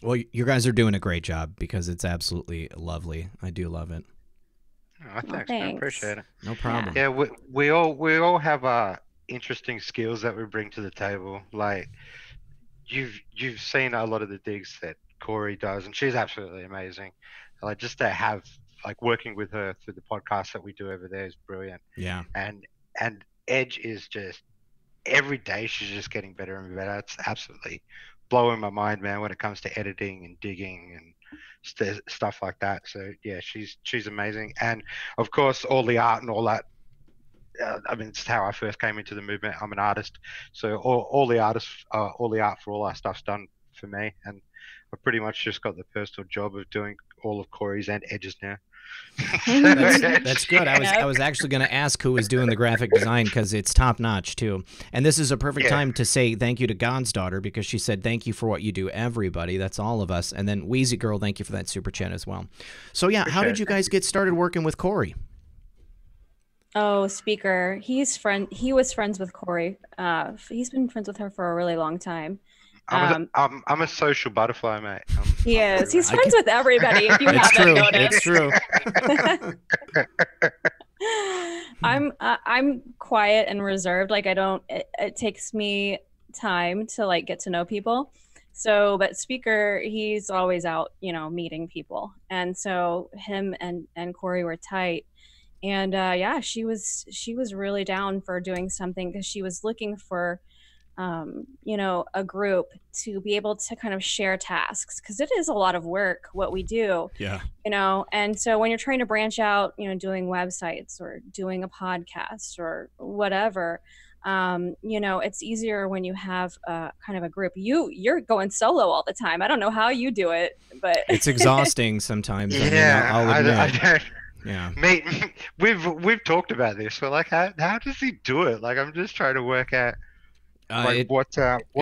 Well, you guys are doing a great job, because it's absolutely lovely. I do love it. Oh, thanks. I appreciate it. No problem. Yeah, we all have interesting skills that we bring to the table. Like you've seen a lot of the digs that Corey does, and she's absolutely amazing. Like, just to have, like, working with her through the podcast that we do over there is brilliant. Yeah. And Edge is just, every day she's just getting better and better. It's absolutely blowing my mind, man, when it comes to editing and digging and stuff like that. So yeah, she's amazing. And of course, all the art and all that. I mean, it's how I first came into the movement. I'm an artist, so all the art for all our stuff's done for me, and I've pretty much just got the personal job of doing all of Corey's and Edge's now. That's good. I was actually going to ask who was doing the graphic design, because it's top notch too. And this is a perfect time to say thank you to God's daughter, because she said thank you for what you do, everybody. That's all of us. And then Wheezy Girl, thank you for that super chat as well. So yeah, how did you guys get started working with Corey? Oh, Speaker. He was friends with Corey. He's been friends with her for a really long time. I'm a social butterfly, mate. He is. He's friends with everybody, if you haven't noticed. It's true. I'm quiet and reserved. Like, it takes me time to like get to know people. So, but Speaker, he's always out, meeting people. And so him and Corey were tight. And yeah, she was really down for doing something, because she was looking for a group to be able to kind of share tasks, because it is a lot of work what we do. Yeah. And so when you're trying to branch out, doing websites or doing a podcast or whatever, You know, it's easier when you have kind of a group. You're going solo all the time. I don't know how you do it, but It's exhausting sometimes. I mean, Yeah, I'll admit. I don't. Yeah. Mate, we've talked about this. We're like, how does he do it? Like, I'm just trying to work out what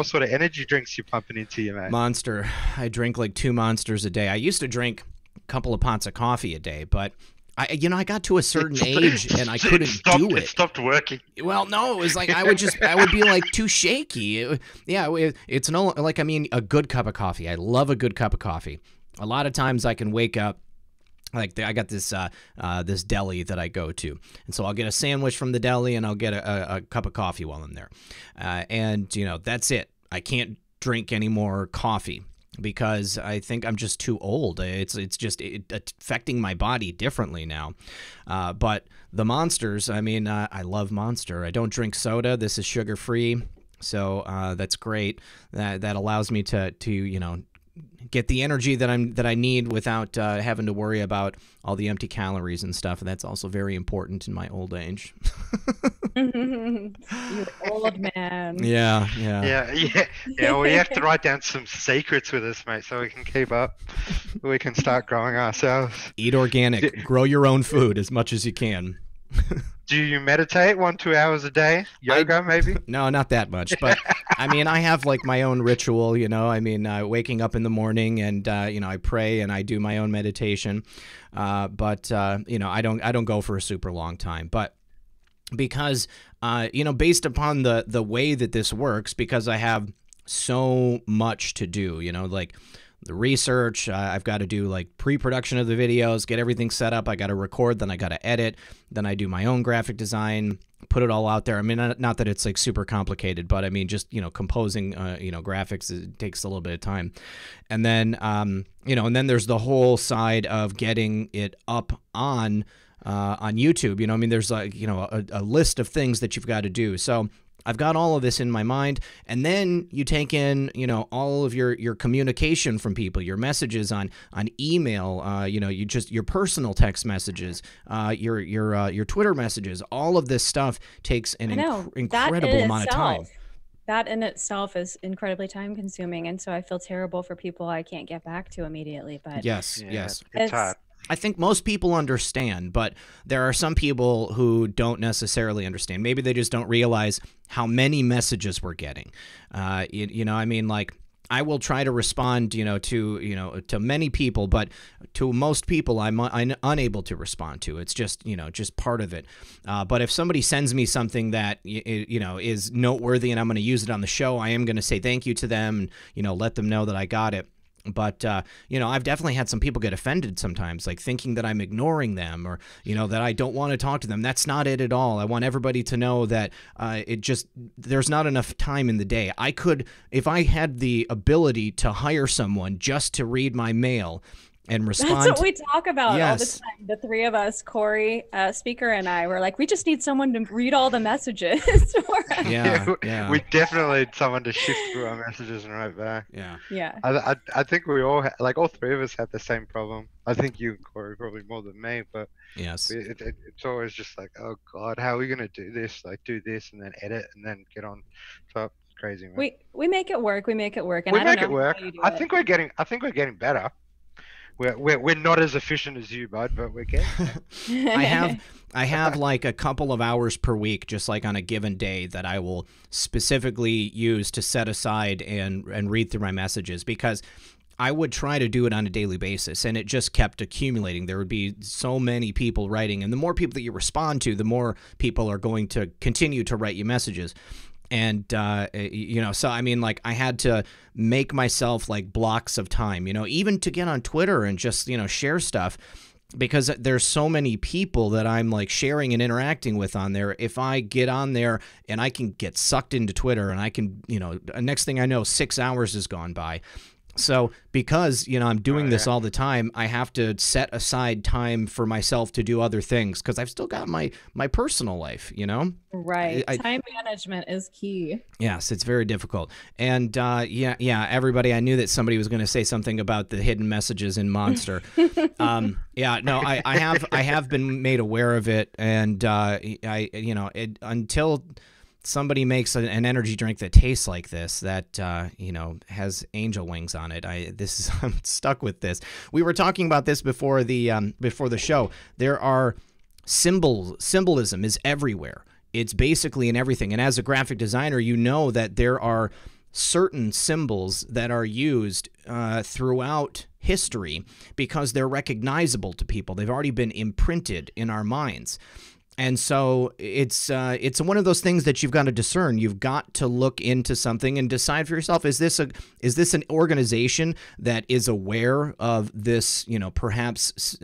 sort of energy drinks you're pumping into you, mate. Monster. I drink like 2 Monsters a day. I used to drink a couple of pots of coffee a day, but I got to a certain age and I couldn't do it. It stopped working. Well, no, it was like I would be like too shaky. It's no like, I mean, a good cup of coffee. I love a good cup of coffee. A lot of times I can wake up. Like I got this this deli that I go to, and so I'll get a sandwich from the deli, and I'll get a cup of coffee while I'm there, and you know, that's it. I can't drink any more coffee because I think I'm just too old. It's just affecting my body differently now. But the Monsters, I mean, I love Monster. I don't drink soda. This is sugar free, so that's great. That allows me to you know, get the energy that I need without having to worry about all the empty calories and stuff. And that's also very important in my old age. you old man. Yeah. Well, we have to write down some secrets with us, mate, so we can keep up. We can start growing ourselves. Eat organic. Grow your own food as much as you can. Do you meditate 1-2 hours a day? Yoga, maybe? No, not that much. But I mean, I have like my own ritual, you know. I mean, waking up in the morning and you know, I pray and I do my own meditation. But you know, I don't go for a super long time. But because you know, based upon the way that this works, because I have so much to do, you know, like the research, I've got to do like pre-production of the videos, get everything set up. I got to record, then I got to edit, then I do my own graphic design, put it all out there. I mean, not that it's like super complicated, but I mean, just, you know, composing, you know, graphics, it takes a little bit of time. And then, you know, and then there's the whole side of getting it up on YouTube. You know, I mean, there's like, you know, a list of things that you've got to do. So I've got all of this in my mind, and then you take in, you know, all of your communication from people, your messages on email, you know, your personal text messages, your Twitter messages. All of this stuff takes an incredible amount of time. That in itself is incredibly time consuming, and so I feel terrible for people I can't get back to immediately. But yes, it's hard. I think most people understand, but there are some people who don't necessarily understand. Maybe they just don't realize how many messages we're getting. You know, I mean, like, I will try to respond, you know, to many people, but to most people, I'm unable to respond to. It's just, you know, just part of it. But if somebody sends me something that, you know, is noteworthy and I'm going to use it on the show, I am going to say thank you to them and, you know, let them know that I got it. But, you know, I've definitely had some people get offended sometimes, like thinking that I'm ignoring them or, you know, that I don't want to talk to them. That's not it at all. I want everybody to know that there's not enough time in the day. I could, if I had the ability to hire someone just to read my mail and respond. That's what we talk about all the time. The three of us, Corey, Speaker, and I, were like, we just need someone to read all the messages. Yeah. We definitely need someone to shift through our messages and write back. Yeah. I think we all, like all three of us had the same problem. I think you and Corey probably more than me, but yes, it's always just like, oh God, how are we going to do this? Like do this and then edit and then get on top. Crazy, man. We make it work. And I think we're getting better. We're not as efficient as you, bud, but we're getting there. I have like a couple of hours per week, just like on a given day, that I will specifically use to set aside and read through my messages, because I would try to do it on a daily basis, and it just kept accumulating. There would be so many people writing, and the more people that you respond to, the more people are going to continue to write you messages. And, you know, so, I mean, like, I had to make myself, like, blocks of time, you know, even to get on Twitter and just, you know, share stuff, because there's so many people that I'm, like, sharing and interacting with on there. If I get on there and I can get sucked into Twitter and I can, you know, next thing I know, 6 hours has gone by. So because, you know, I'm doing this all the time, I have to set aside time for myself to do other things, because I've still got my personal life, you know? Right. Time management is key. Yes, it's very difficult. And yeah, everybody, I knew that somebody was going to say something about the hidden messages in Monster. Yeah, no, I have been made aware of it, and you know, until somebody makes an energy drink that tastes like this, that has angel wings on it, I'm stuck with this. We were talking about this before the show. There are symbolism is everywhere. It's basically in everything. And as a graphic designer, you know that there are certain symbols that are used throughout history because they're recognizable to people. They've already been imprinted in our minds. And so it's one of those things that you've got to discern. You've got to look into something and decide for yourself, is this an organization that is aware of this, perhaps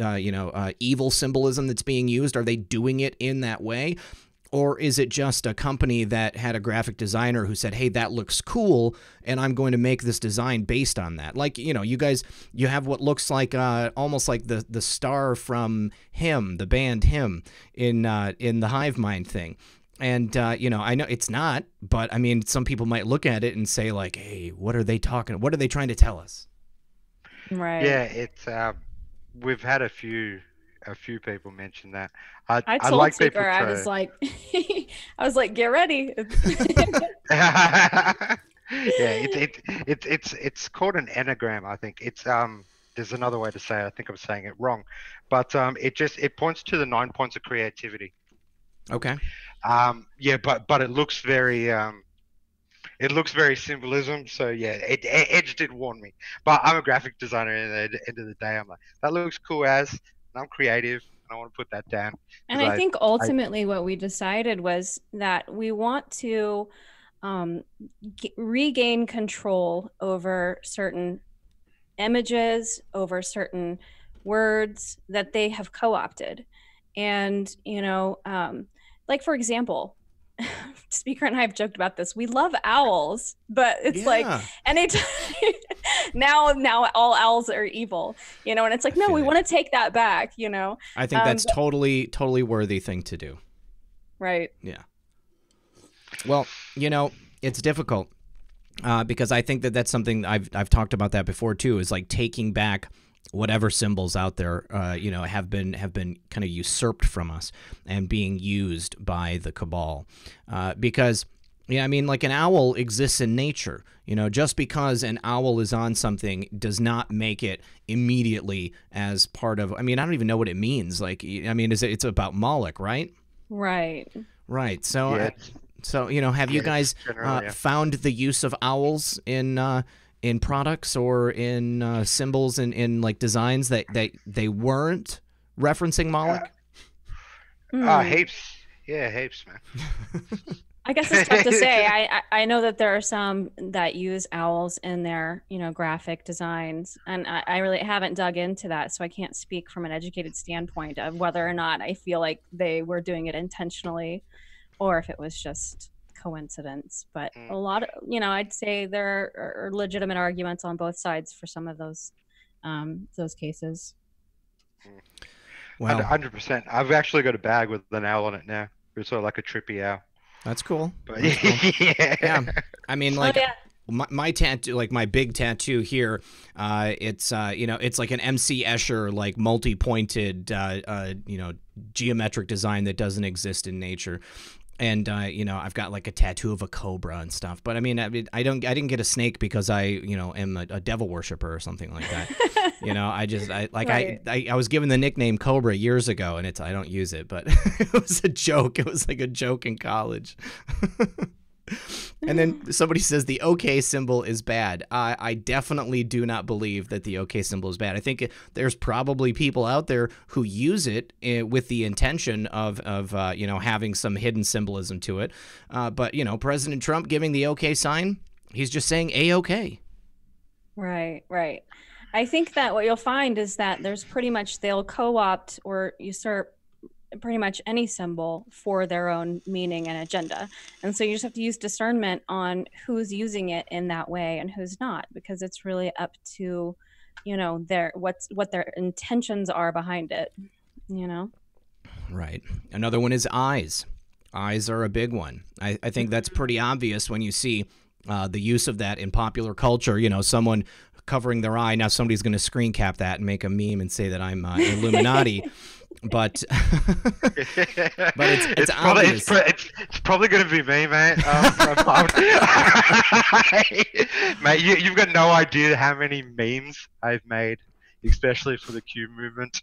evil symbolism that's being used? Are they doing it in that way? Or is it just a company that had a graphic designer who said, hey, that looks cool, and I'm going to make this design based on that? Like, you guys, you have what looks like almost like the star from Him, the band Him, in the Hive Mind thing. And, I know it's not, but, I mean, some people might look at it and say, like, hey, what are they trying to tell us? Right. Yeah, it's we've had a few people mention that. I told like Seeker, people I was like, get ready. Yeah, it's called an enneagram, I think. It's there's another way to say it. I think I'm saying it wrong, but it points to the 9 points of creativity. Okay. Yeah, but it looks very symbolism. So yeah, Edge did warn me, but I'm a graphic designer. At the end of the day, I'm like, that looks cool and I'm creative. I want to put that down. And I think ultimately what we decided was that we want to regain control over certain images, over certain words that they have co-opted. And, like, for example, Speaker and I have joked about this. We love owls, but it's like anytime now all owls are evil, and it's like, no, we want to take that back, I think that's totally worthy thing to do. Right. Yeah. Well, it's difficult because I think that's something I've talked about that before too, is like taking back whatever symbols out there, have been kind of usurped from us and being used by the cabal. Because, like an owl exists in nature. Just because an owl is on something does not make it immediately as part of. I don't even know what it means. Like, it's about Moloch, right? Right. Right. So, yeah. Have you guys found the use of owls in products or in symbols and in like designs that they weren't referencing Moloch? Heaps. Yeah, heaps, man. I guess it's tough to say. I know that there are some that use owls in their, graphic designs, and I really haven't dug into that, so I can't speak from an educated standpoint of whether or not I feel like they were doing it intentionally or if it was just coincidence. But a lot of, I'd say there are legitimate arguments on both sides for some of those cases. Well, 100%. I've actually got a bag with an owl on it now. It's sort of like a trippy owl. That's cool. But That's cool. yeah. My tattoo, like my big tattoo here, it's like an MC Escher, like multi-pointed, geometric design that doesn't exist in nature. And I've got like a tattoo of a cobra and stuff. But I didn't get a snake because I am a devil worshiper or something like that. I was given the nickname Cobra years ago, and I don't use it, but it was a joke. It was like a joke in college. And then somebody says the OK symbol is bad. I definitely do not believe that the OK symbol is bad. I think there's probably people out there who use it with the intention of having some hidden symbolism to it. But President Trump giving the OK sign, he's just saying A-OK. Right. I think that what you'll find is that there's pretty much, they'll co-opt or usurp pretty much any symbol for their own meaning and agenda. And so you just have to use discernment on who's using it in that way and who's not, because it's really up to, what their intentions are behind it, Right. Another one is eyes. Eyes are a big one. I think that's pretty obvious when you see the use of that in popular culture, someone covering their eye. Now somebody's going to screen cap that and make a meme and say that I'm Illuminati. but it's obvious. It's probably going to be me, mate. Mate, you've got no idea how many memes I've made, especially for the Q movement.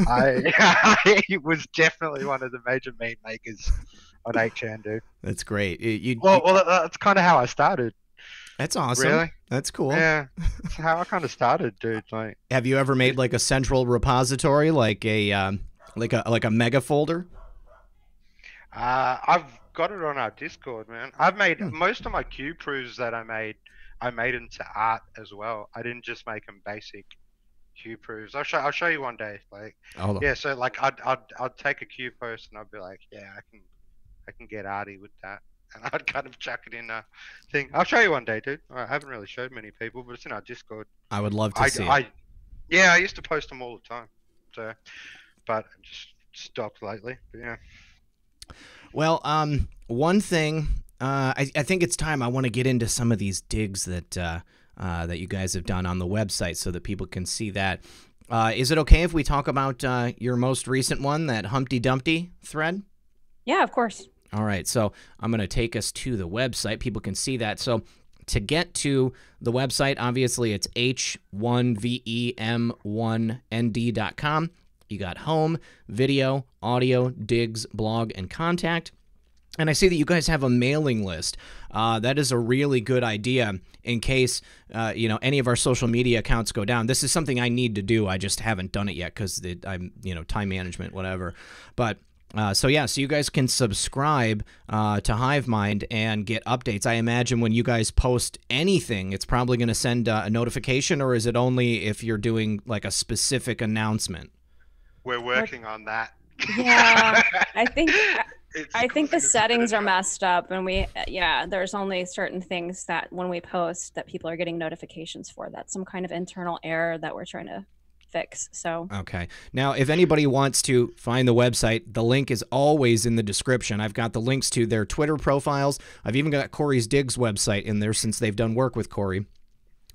I was definitely one of the major meme makers on 8chan, dude. That's great. Well, that's kind of how I started. That's awesome. Really? That's cool. Yeah, that's how I kind of started, dude. Like, have you ever made like a central repository, like a mega folder? I've got it on our Discord, man. I've made most of my Q proofs that I made into art as well. I didn't just make them basic Q proofs. I'll show you one day. Like, yeah. So like, I'd take a Q post and I'd be like, yeah, I can get arty with that. And I'd kind of chuck it in a thing. I'll show you one day, dude. I haven't really showed many people, but it's in our Discord. I would love to see it. Yeah, I used to post them all the time. So, but I just stopped lately. But yeah. Well, one thing, I think it's time I want to get into some of these digs that that you guys have done on the website so that people can see that. Is it okay if we talk about your most recent one, that Humpty Dumpty thread? Yeah, of course. All right, so I'm going to take us to the website. People can see that. So to get to the website, obviously it's h1vem1nd.com. You got home, video, audio, digs, blog, and contact. And I see that you guys have a mailing list. That is a really good idea in case any of our social media accounts go down. This is something I need to do. I just haven't done it yet because I'm time management, whatever. But so you guys can subscribe to HiveMind and get updates. I imagine when you guys post anything, it's probably going to send a notification, or is it only if you're doing like a specific announcement? We're working on that. Yeah, I think the settings are messed up, and there's only certain things that when we post that people are getting notifications for. That's some kind of internal error that we're trying to fix. So okay, now if anybody wants to find the website, the link is always in the description. I've got the links to their Twitter profiles. I've even got Corey's Digs website in there since they've done work with Corey.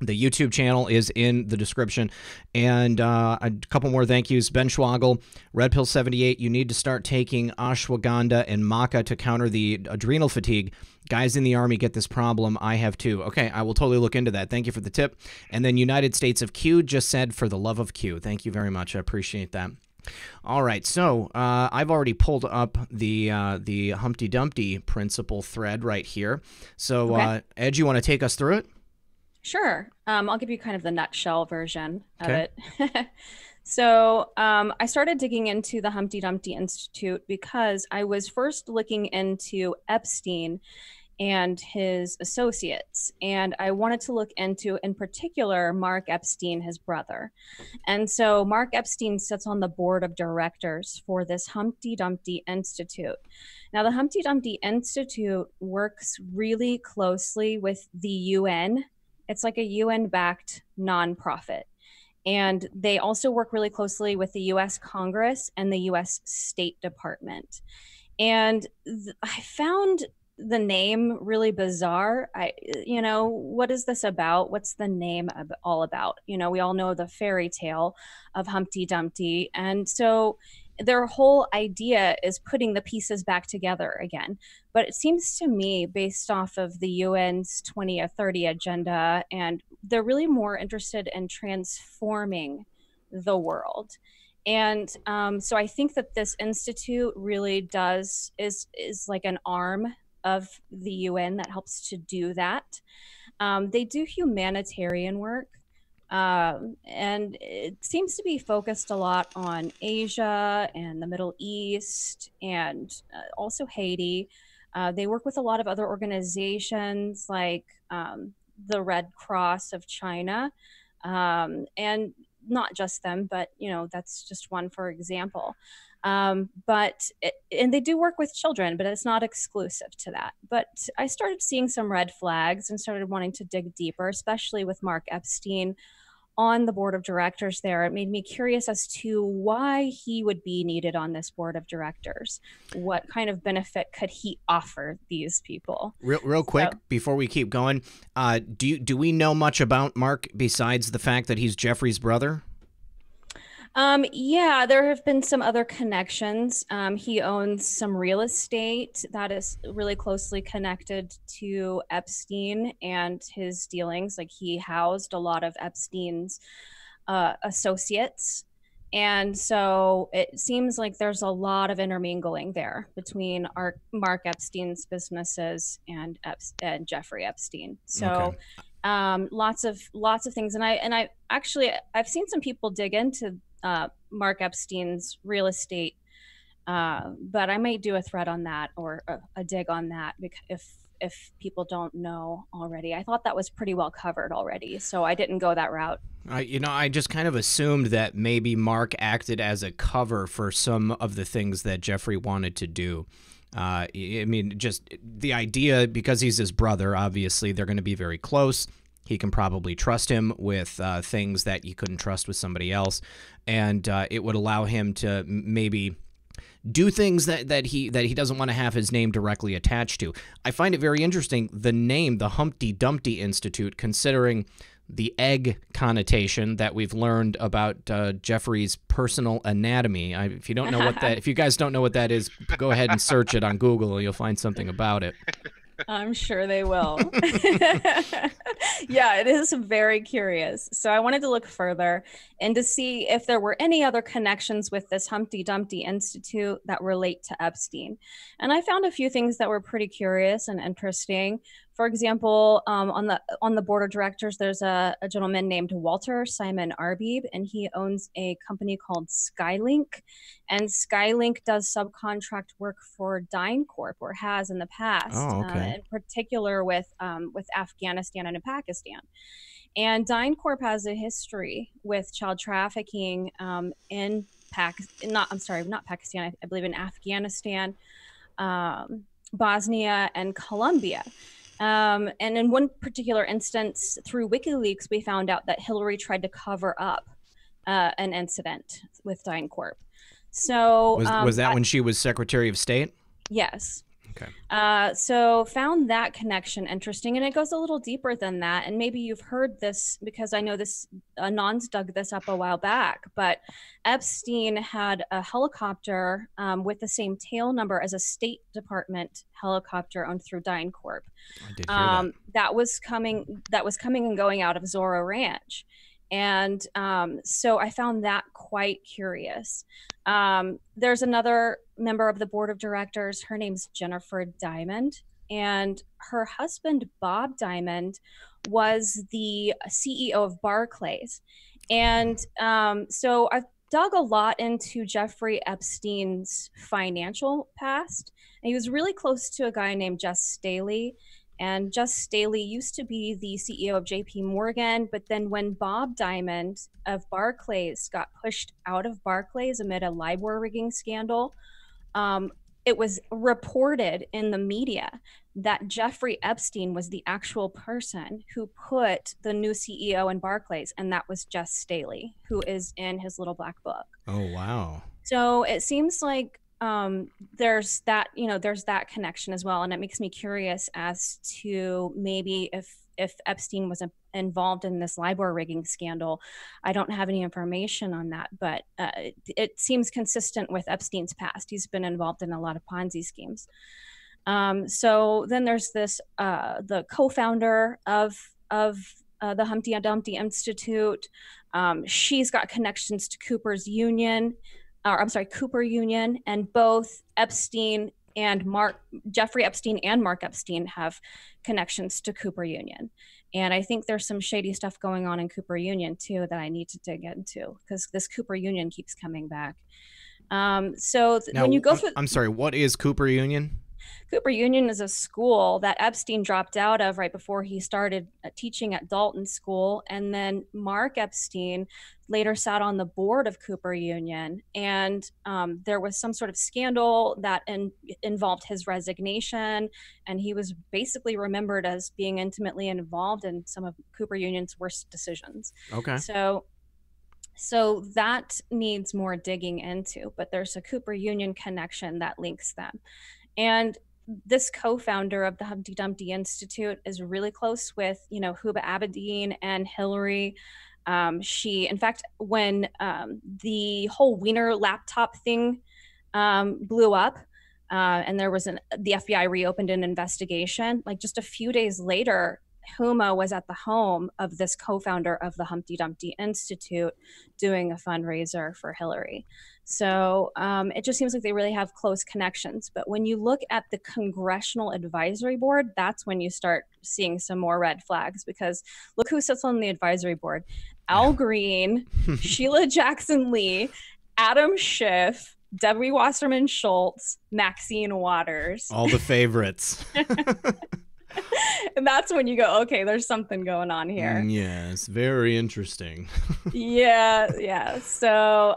The YouTube channel is in the description. And a couple more thank yous. Ben Schwagel, Red Pill 78, you need to start taking ashwagandha and maca to counter the adrenal fatigue. Guys in the Army get this problem. I have too. Okay, I will totally look into that. Thank you for the tip. And then United States of Q just said, for the love of Q. Thank you very much. I appreciate that. All right, so I've already pulled up the Humpty Dumpty principle thread right here. So, okay. Ed, you want to take us through it? Sure. I'll give you kind of the nutshell version of it. So I started digging into the Humpty Dumpty Institute because I was first looking into Epstein and his associates. And I wanted to look into, in particular, Mark Epstein, his brother. And so Mark Epstein sits on the board of directors for this Humpty Dumpty Institute. Now, the Humpty Dumpty Institute works really closely with the UN. It's like a UN-backed nonprofit. And they also work really closely with the US Congress and the US State Department. And I found the name really bizarre. What is this about? What's the name all about? We all know the fairy tale of Humpty Dumpty. And so their whole idea is putting the pieces back together again. But it seems to me, based off of the UN's 2030 agenda, and they're really more interested in transforming the world. And so I think that this institute really is like an arm of the UN that helps to do that. They do humanitarian work. And it seems to be focused a lot on Asia and the Middle East and also Haiti. They work with a lot of other organizations like the Red Cross of China, and not just them, but that's just one for example. And they do work with children, but it's not exclusive to that. But I started seeing some red flags and started wanting to dig deeper, especially with Mark Epstein on the board of directors there. It made me curious as to why he would be needed on this board of directors. What kind of benefit could he offer these people? Real quick, before we keep going, do we know much about Mark besides the fact that he's Jeffrey's brother? Yeah, there have been some other connections. He owns some real estate that is really closely connected to Epstein and his dealings. Like he housed a lot of Epstein's associates. And so it seems like there's a lot of intermingling there between Mark Epstein's businesses and Jeffrey Epstein. So Okay. lots of things, and I actually I've seen some people dig into Mark Epstein's real estate, but I might do a thread on that or a dig on that because if people don't know already. I thought that was pretty well covered already, so I didn't go that route. I just kind of assumed that maybe Mark acted as a cover for some of the things that Jeffrey wanted to do. I mean, just the idea, because he's his brother, obviously they're going to be very close. He can probably trust him with things that you couldn't trust with somebody else. And it would allow him to maybe do things that he doesn't want to have his name directly attached to. I find it very interesting, the name, the Humpty Dumpty Institute, considering the egg connotation that we've learned about Jeffrey's personal anatomy. If you don't know what that, if you guys don't know what that is, go ahead and search it on Google. You'll find something about it. I'm sure they will. Yeah, it is very curious. So I wanted to look further and to see if there were any other connections with this Humpty Dumpty Institute that relate to Epstein. And I found a few things that were pretty curious and interesting. For example, on the board of directors, there's a gentleman named Walter Simon Arbib, and he owns a company called Skylink. And Skylink does subcontract work for DynCorp, or has in the past, in particular with Afghanistan and Pakistan. And DynCorp has a history with child trafficking in not Pakistan, I believe in Afghanistan, Bosnia, and Colombia. And in one particular instance, through WikiLeaks, we found out that Hillary tried to cover up an incident with DynCorp. So was that when she was Secretary of State? Yes. Okay. So found that connection interesting, and it goes a little deeper than that. And maybe you've heard this because I know this, Anons dug this up a while back, but Epstein had a helicopter with the same tail number as a State Department helicopter owned through DynCorp. I did hear that. That was coming and going out of Zorro Ranch. And so I found that quite curious. There's another member of the board of directors. Her name's Jennifer Diamond, and her husband, Bob Diamond, was the CEO of Barclays. And so I've dug a lot into Jeffrey Epstein's financial past. And he was really close to a guy named Jess Staley. And Jess Staley used to be the CEO of JP Morgan, but then when Bob Diamond of Barclays got pushed out of Barclays amid a LIBOR rigging scandal, it was reported in the media that Jeffrey Epstein was the actual person who put the new CEO in Barclays, and that was Jess Staley, who is in his little black book. Oh, wow. So it seems like there's that connection as well, and it makes me curious as to maybe if Epstein was involved in this LIBOR rigging scandal. I don't have any information on that, but it seems consistent with Epstein's past. He's been involved in a lot of Ponzi schemes. So then there's this the co-founder of the Humpty Dumpty Institute. She's got connections to Cooper Union, and both Epstein and Jeffrey Epstein and Mark Epstein have connections to Cooper Union. And I think there's some shady stuff going on in Cooper Union too that I need to dig into, because this Cooper Union keeps coming back. Now, when you go through, I'm sorry, what is Cooper Union? Cooper Union is a school that Epstein dropped out of right before he started teaching at Dalton School. And then Mark Epstein later sat on the board of Cooper Union. And there was some sort of scandal that involved his resignation. And he was basically remembered as being intimately involved in some of Cooper Union's worst decisions. Okay. So that needs more digging into, but there's a Cooper Union connection that links them. And this co-founder of the Humpty Dumpty Institute is really close with, Huba Abedin and Hillary. She, in fact, when the whole Wiener laptop thing blew up, and there was the FBI reopened an investigation, like just a few days later, Huma was at the home of this co-founder of the Humpty Dumpty Institute doing a fundraiser for Hillary. So it just seems like they really have close connections. But when you look at the Congressional Advisory Board, that's when you start seeing some more red flags, because look who sits on the advisory board. Al Green, Sheila Jackson Lee, Adam Schiff, Debbie Wasserman Schultz, Maxine Waters. All the favorites. And that's when you go, okay, there's something going on here. Yes, very interesting. Yeah. So,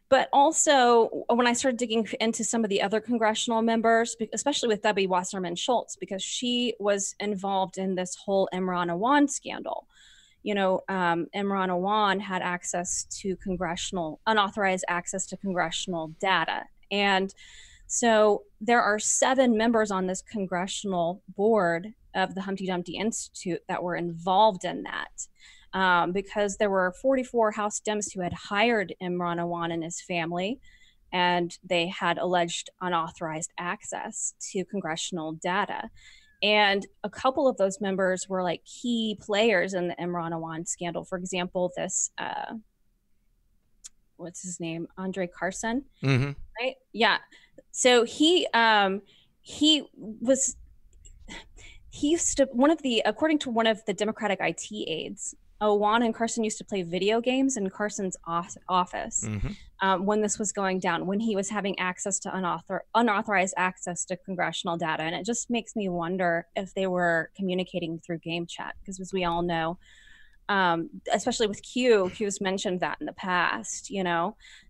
but also when I started digging into some of the other congressional members, especially with Debbie Wasserman Schultz, because she was involved in this whole Imran Awan scandal. Imran Awan had unauthorized access to congressional data. And so there are 7 members on this congressional board of the Humpty Dumpty Institute that were involved in that, because there were 44 House Dems who had hired Imran Awan and his family, and they had alleged unauthorized access to congressional data. And a couple of those members were like key players in the Imran Awan scandal. For example, this, what's his name? Andre Carson, right? Yeah. So he used to, according to one of the Democratic IT aides, Awan and Carson used to play video games in Carson's office when this was going down, when he was having access to unauthorized access to congressional data. And it just makes me wonder if they were communicating through game chat, because as we all know, especially with Q's mentioned that in the past,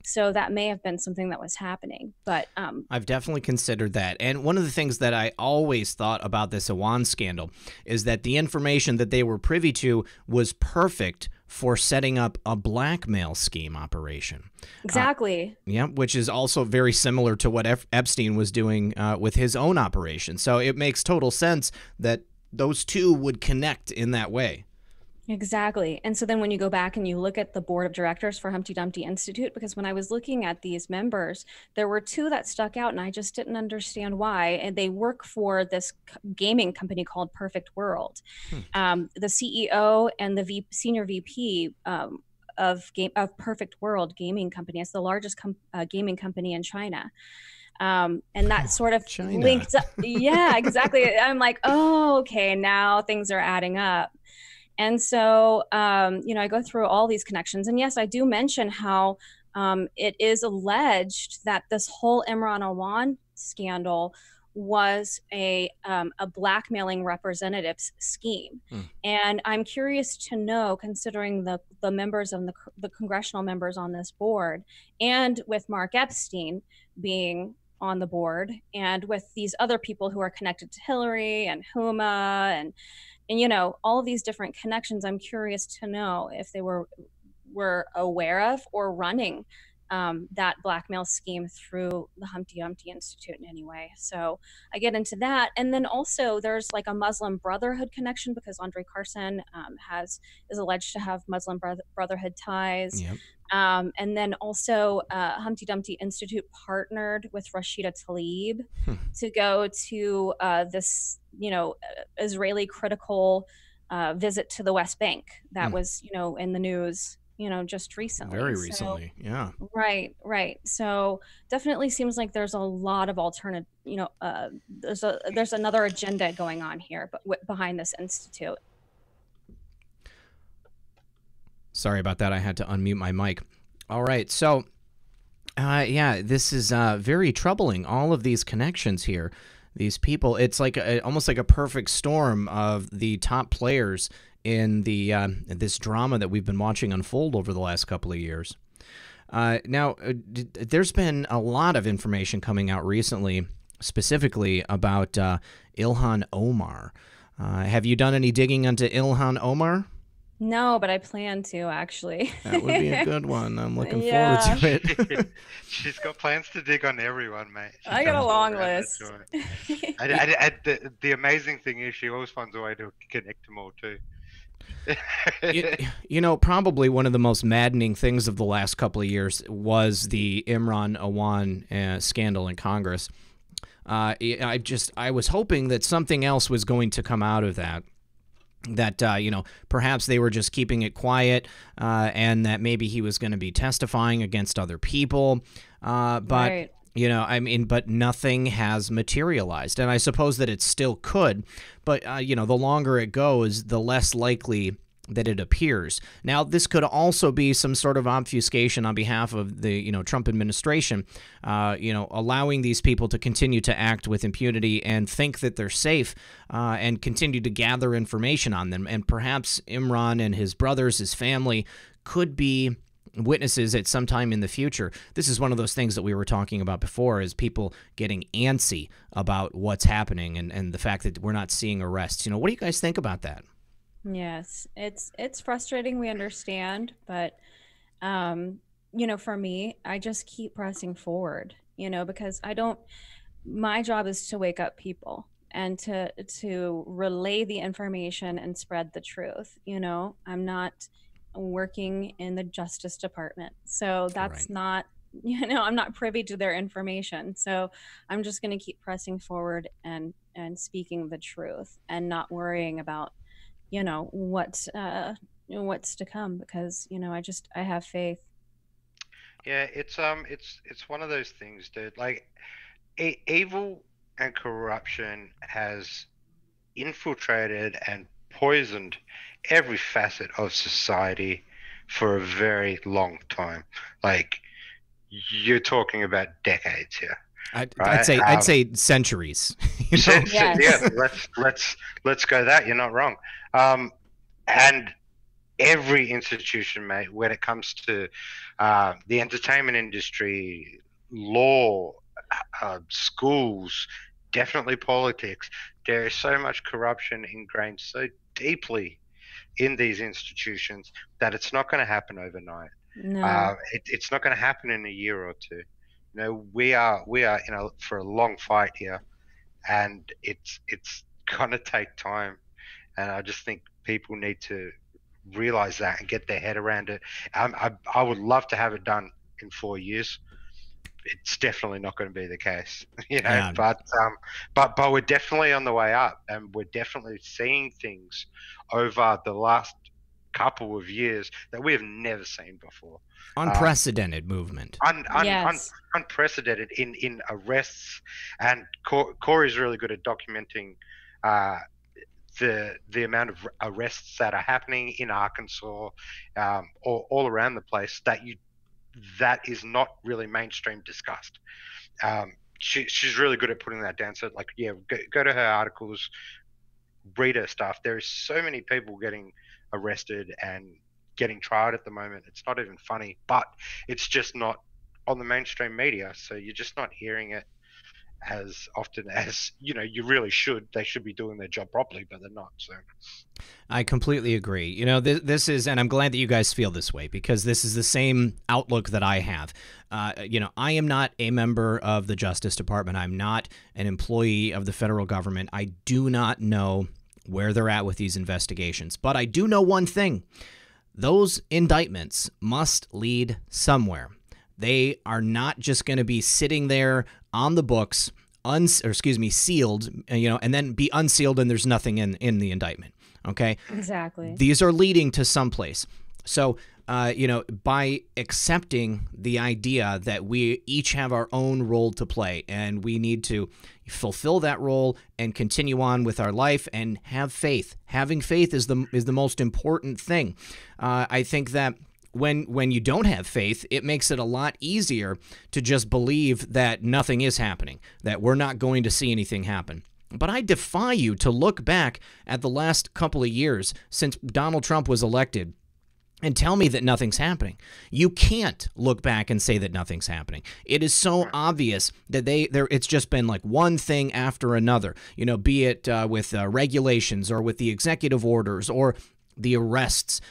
so that may have been something that was happening. But I've definitely considered that. And one of the things that I always thought about this Awan scandal is that the information that they were privy to was perfect for setting up a blackmail scheme operation. Exactly. Which is also very similar to what Epstein was doing with his own operation. So it makes total sense that those two would connect in that way. Exactly. And so then when you go back and you look at the board of directors for Humpty Dumpty Institute, because when I was looking at these members, there were 2 that stuck out and I just didn't understand why. And they work for this gaming company called Perfect World. The CEO and the senior VP of Perfect World Gaming Company. It's the largest gaming company in China. And that sort of linked up. Yeah, exactly. I'm like, oh, okay, now things are adding up. And so, I go through all these connections. And yes, I do mention how it is alleged that this whole Imran Awan scandal was a blackmailing representatives scheme. And I'm curious to know, considering the members of the congressional members on this board, and with Mark Epstein being on the board, and with these other people who are connected to Hillary and Huma and all of these different connections, I'm curious to know if they were aware of or running that blackmail scheme through the Humpty Dumpty Institute in any way. So I get into that. And then also there's like a Muslim Brotherhood connection, because Andre Carson is alleged to have Muslim Brotherhood ties. Yep. And then also Humpty Dumpty Institute partnered with Rashida Tlaib to go to this, Israeli critical visit to the West Bank that was, in the news, just recently. Very recently, yeah. Right. So definitely seems like there's a lot of alternative, there's another agenda going on here, but behind this institute. Sorry about that. I had to unmute my mic. All right. So, this is very troubling. All of these connections here, these people, it's like almost like a perfect storm of the top players in the this drama that we've been watching unfold over the last couple of years. Now, there's been a lot of information coming out recently, specifically about Ilhan Omar. Have you done any digging into Ilhan Omar? No, but I plan to, actually. That would be a good one. I'm looking forward to it. She's got plans to dig on everyone, mate. I got a long list. The amazing thing is she always finds a way to connect them all, too. You know, probably one of the most maddening things of the last couple of years was the Imran Awan scandal in Congress. I was hoping that something else was going to come out of that. That, you know, perhaps they were just keeping it quiet, and that maybe he was going to be testifying against other people. But, Right. you know, I mean, but nothing has materialized. And I suppose that it still could. But, you know, the longer it goes, the less likely that it appears. Now, this could also be some sort of obfuscation on behalf of the, you know, Trump administration, you know, allowing these people to continue to act with impunity and think that they're safe, and continue to gather information on them. And perhaps Imran and his brothers, his family, could be witnesses at some time in the future. This is one of those things that we were talking about before, is people getting antsy about what's happening and the fact that we're not seeing arrests. You know, what do you guys think about that? Yes, it's frustrating. We understand, but you know, for me, I just keep pressing forward. You know, because I don't. My job is to wake up people and to relay the information and spread the truth. You know, I'm not working in the Justice Department, so that's Right. not. You know, I'm not privy to their information, so I'm just going to keep pressing forward and speaking the truth and not worrying about, you know, what's to come, because, you know, I have faith. Yeah, it's one of those things, dude. Like, evil and corruption has infiltrated and poisoned every facet of society for a very long time. Like, you're talking about decades here, I'd right? say centuries. You know? Yeah, Yes. let's go that. You're not wrong. And every institution, mate, when it comes to the entertainment industry, law, schools, definitely politics, there is so much corruption ingrained so deeply in these institutions that it's not going to happen overnight. No. It's not going to happen in a year or two. You know, we are for a long fight here, and it's gonna take time. And I just think people need to realize that and get their head around it. I would love to have it done in 4 years. It's definitely not going to be the case, you know. Yeah. But we're definitely on the way up, and we're definitely seeing things over the last couple of years that we have never seen before. Unprecedented movement. Yes. Unprecedented in arrests, and Corey's really good at documenting the amount of arrests that are happening in Arkansas, all around the place, that is not really mainstream discussed. She's really good at putting that down. So, like, yeah, go to her articles, read her stuff. There is so many people getting arrested and getting tried at the moment. It's not even funny, but it's just not on the mainstream media. So you're just not hearing it as often as, you know, you really should. They should be doing their job properly, but they're not. So I completely agree. You know, this is, and I'm glad that you guys feel this way, because this is the same outlook that I have. You know, I am not a member of the Justice Department. I'm not an employee of the federal government. I do not know where they're at with these investigations. But I do know one thing. Those indictments must lead somewhere. They are not just going to be sitting there on the books, sealed, you know, and then be unsealed and there's nothing in the indictment. Okay? Exactly. These are leading to someplace. So, you know, by accepting the idea that we each have our own role to play and we need to fulfill that role and continue on with our life and have faith. Having faith is the most important thing. I think that when you don't have faith, it makes it a lot easier to just believe that nothing is happening, that we're not going to see anything happen. But I defy you to look back at the last couple of years since Donald Trump was elected and tell me that nothing's happening. You can't look back and say that nothing's happening. It is so obvious that it's just been like one thing after another, you know, be it with regulations or with the executive orders or the arrests,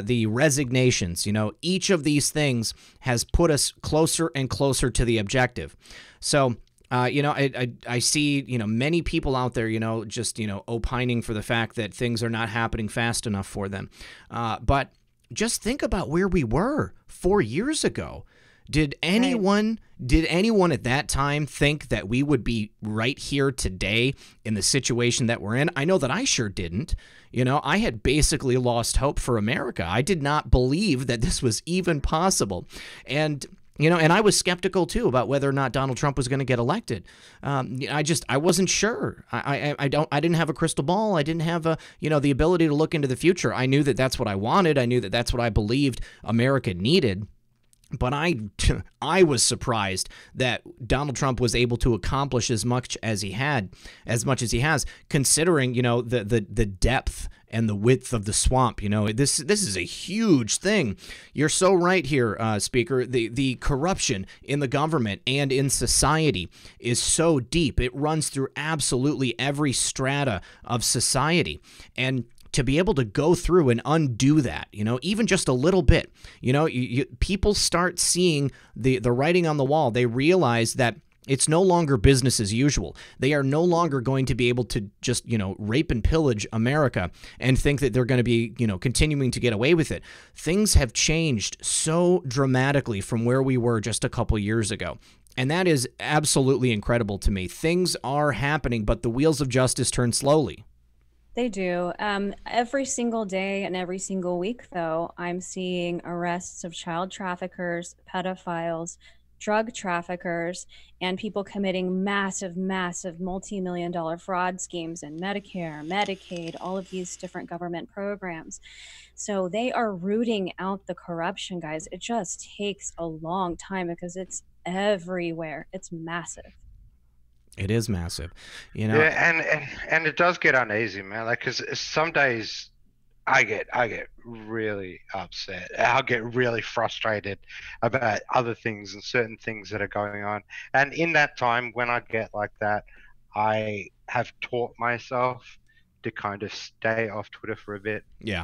the resignations. You know, each of these things has put us closer and closer to the objective. So I see, many people out there, just, opining for the fact that things are not happening fast enough for them. But just think about where we were 4 years ago. Did anyone at that time think that we would be right here today in the situation that we're in? I know that I sure didn't. I had basically lost hope for America. I did not believe that this was even possible. And and I was skeptical too about whether or not Donald Trump was going to get elected. I wasn't sure. I didn't have a crystal ball. I didn't have the ability to look into the future. I knew that that's what I wanted. I knew that that's what I believed America needed. But I was surprised that Donald Trump was able to accomplish as much as he has, considering the depth and the width of the swamp. This is a huge thing. You're so right here, Speaker. The corruption in the government and in society is so deep. It runs through absolutely every strata of society. And to be able to go through and undo that, even just a little bit, people start seeing the writing on the wall. They realize that it's no longer business as usual. They are no longer going to be able to just, rape and pillage America and think that they're going to be, continuing to get away with it. Things have changed so dramatically from where we were just a couple years ago. And that is absolutely incredible to me. Things are happening, but the wheels of justice turn slowly. They do. Every single day and every single week, though, I'm seeing arrests of child traffickers, pedophiles, drug traffickers, and people committing massive, massive multi-million-dollar fraud schemes in Medicare, Medicaid, all of these different government programs. So they are rooting out the corruption, guys. It just takes a long time because it's everywhere. It's massive. It is massive, Yeah, and it does get uneasy, man. Like, cause some days I get really upset. I'll get really frustrated about other things and certain things that are going on. And in that time, when I get like that, I have taught myself to kind of stay off Twitter for a bit. Yeah.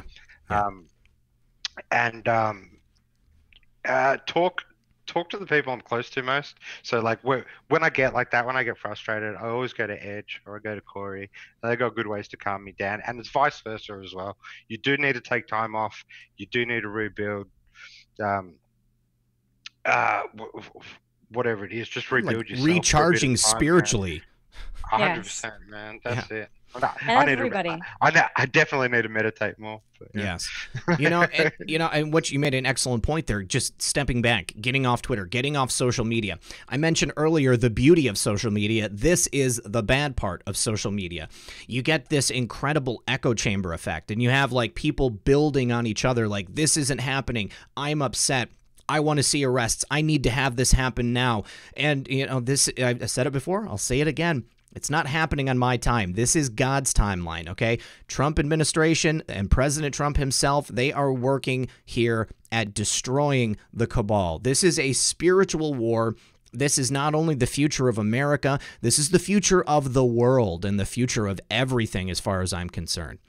Talk to the people I'm close to most. So like when I get like that, when I get frustrated, I always go to Edge or I go to Corey. They got good ways to calm me down, and it's vice versa as well. You do need to take time off. You do need to rebuild. Whatever it is, just rebuild like yourself. Recharging spiritually. 100%, man. That's it. Everybody. I definitely need to meditate more. But, yeah. Yes. And what you made an excellent point there, just stepping back, getting off Twitter, getting off social media. I mentioned earlier the beauty of social media. This is the bad part of social media. You get this incredible echo chamber effect, and you have like people building on each other like, this isn't happening. I'm upset. I want to see arrests. I need to have this happen now. And, this, I've said it before. I'll say it again. It's not happening on my time. This is God's timeline, okay? Trump administration and President Trump himself, they are working here at destroying the cabal. This is a spiritual war. This is not only the future of America, this is the future of the world and the future of everything as far as I'm concerned.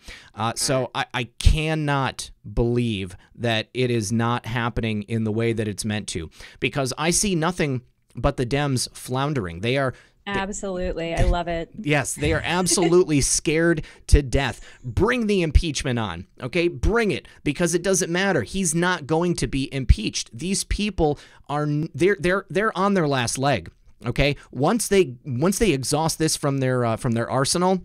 So I cannot believe that it is not happening in the way that it's meant to, because I see nothing but the Dems floundering. They are... Absolutely. I love it. Yes, they are absolutely scared to death. Bring the impeachment on, okay? Bring it, because it doesn't matter. He's not going to be impeached. These people are they're on their last leg, okay? Once they exhaust this from their arsenal,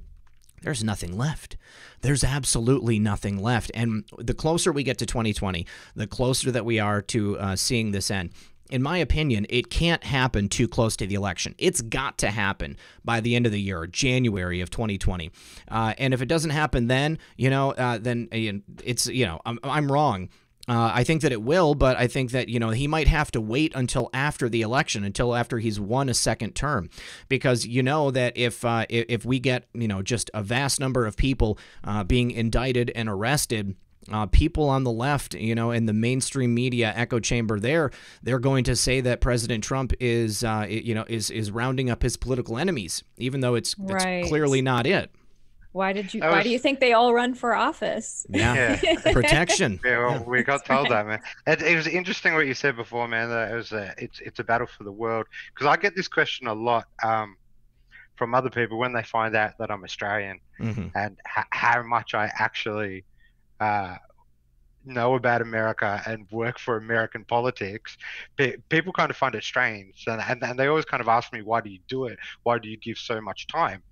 there's nothing left. There's absolutely nothing left. And the closer we get to 2020, the closer that we are to seeing this end. In my opinion, it can't happen too close to the election. It's got to happen by the end of the year, January of 2020. And if it doesn't happen then, then it's, I'm wrong. I think that it will, but I think that, he might have to wait until after the election, until after he's won a second term, because that if we get, just a vast number of people being indicted and arrested, people on the left, in the mainstream media echo chamber, they're going to say that President Trump is rounding up his political enemies, even though it's clearly not it. Why do you think they all run for office? Yeah, protection. Yeah, well, we got told that, man. It was interesting what you said before, man. That it's a battle for the world. Because I get this question a lot from other people when they find out that I'm Australian and how much I actually know about America and work for American politics. People kind of find it strange, and they always kind of ask me, why do you do it? Why do you give so much time?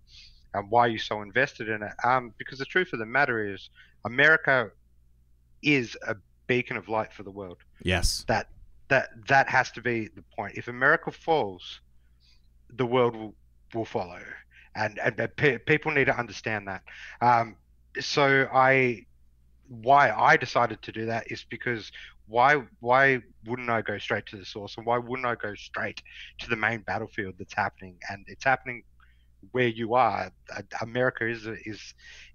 And why are you so invested in it? Because the truth of the matter is, America is a beacon of light for the world. Yes. That has to be the point. If America falls, the world will follow, and people need to understand that. Why I decided to do that is because why wouldn't I go straight to the source, and why wouldn't I go straight to the main battlefield that's happening? And it's happening where you are. America is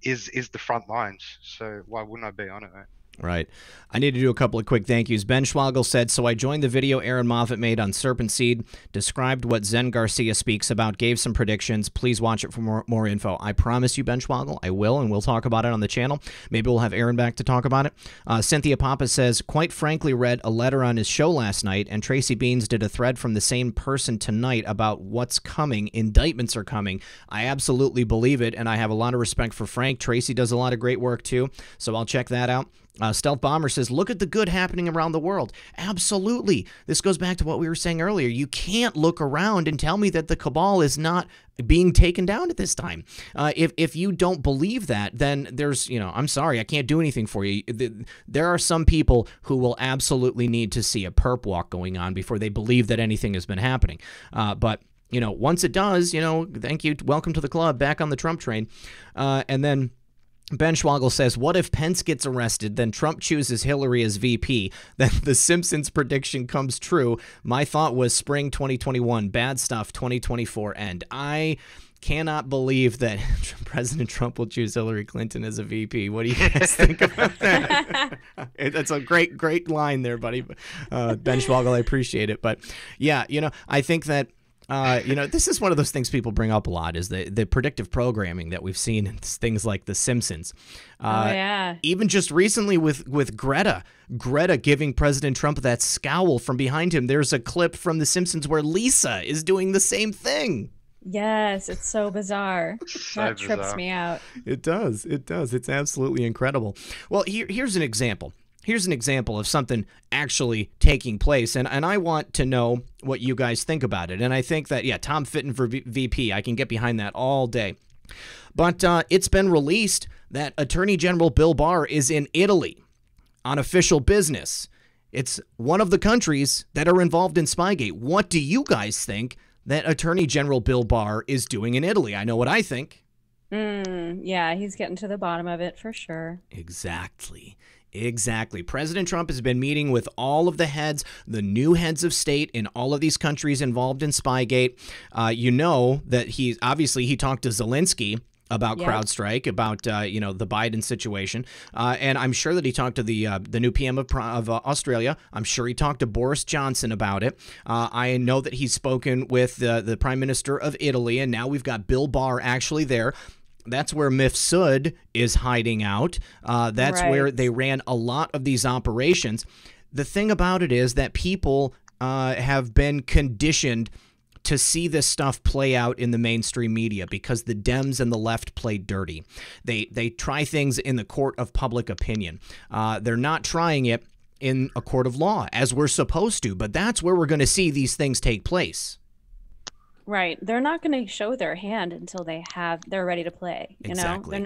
the front lines, so why wouldn't I be on it, right? Right. I need to do a couple of quick thank yous. Ben Schwagel said, so I joined the video Aaron Moffat made on Serpent Seed, described what Zen Garcia speaks about, gave some predictions. Please watch it for more info. I promise you, Ben Schwagel, I will, and we'll talk about it on the channel. Maybe we'll have Aaron back to talk about it. Cynthia Papa says, quite frankly, read a letter on his show last night, and Tracy Beans did a thread from the same person tonight about what's coming. Indictments are coming. I absolutely believe it, and I have a lot of respect for Frank. Tracy does a lot of great work, too, so I'll check that out. Stealth Bomber says, look at the good happening around the world. Absolutely. This goes back to what we were saying earlier. You can't look around and tell me that the cabal is not being taken down at this time. If you don't believe that, then there's, I'm sorry, I can't do anything for you. There are some people who will absolutely need to see a perp walk going on before they believe that anything has been happening. But once it does, thank you. Welcome to the club, back on the Trump train. And then Ben Schwagel says, what if Pence gets arrested, then Trump chooses Hillary as VP, then the Simpsons prediction comes true? My thought was spring 2021, bad stuff 2024 end. I cannot believe that President Trump will choose Hillary Clinton as a VP. What do you guys think about that? That's a great line there, buddy. Ben Schwagel, I appreciate it. But yeah, I think that this is one of those things people bring up a lot, is the predictive programming that we've seen in things like The Simpsons. Yeah. Even just recently with Greta giving President Trump that scowl from behind him. There's a clip from The Simpsons where Lisa is doing the same thing. Yes, it's so bizarre. That trips me out. It does. It's absolutely incredible. Well, here's an example. Here's an example of something actually taking place, and I want to know what you guys think about it. And I think that, yeah, Tom Fitton for VP, I can get behind that all day. But it's been released that Attorney General Bill Barr is in Italy on official business. It's one of the countries that are involved in Spygate. What do you guys think that Attorney General Bill Barr is doing in Italy? I know what I think. Yeah, he's getting to the bottom of it for sure. Exactly. President Trump has been meeting with all of the new heads of state in all of these countries involved in Spygate. That he talked to Zelensky about CrowdStrike, about the Biden situation, and I'm sure that he talked to the new PM of Australia. I'm sure he talked to Boris Johnson about it. I know that he's spoken with the Prime Minister of Italy, and now we've got Bill Barr actually there. That's where Mifsud is hiding out. That's right. Where they ran a lot of these operations. The thing about it is that people have been conditioned to see this stuff play out in the mainstream media because the Dems and the left play dirty. They try things in the court of public opinion. They're not trying it in a court of law, as we're supposed to, but that's where we're going to see these things take place. Right. They're not going to show their hand until they're ready to play. Exactly.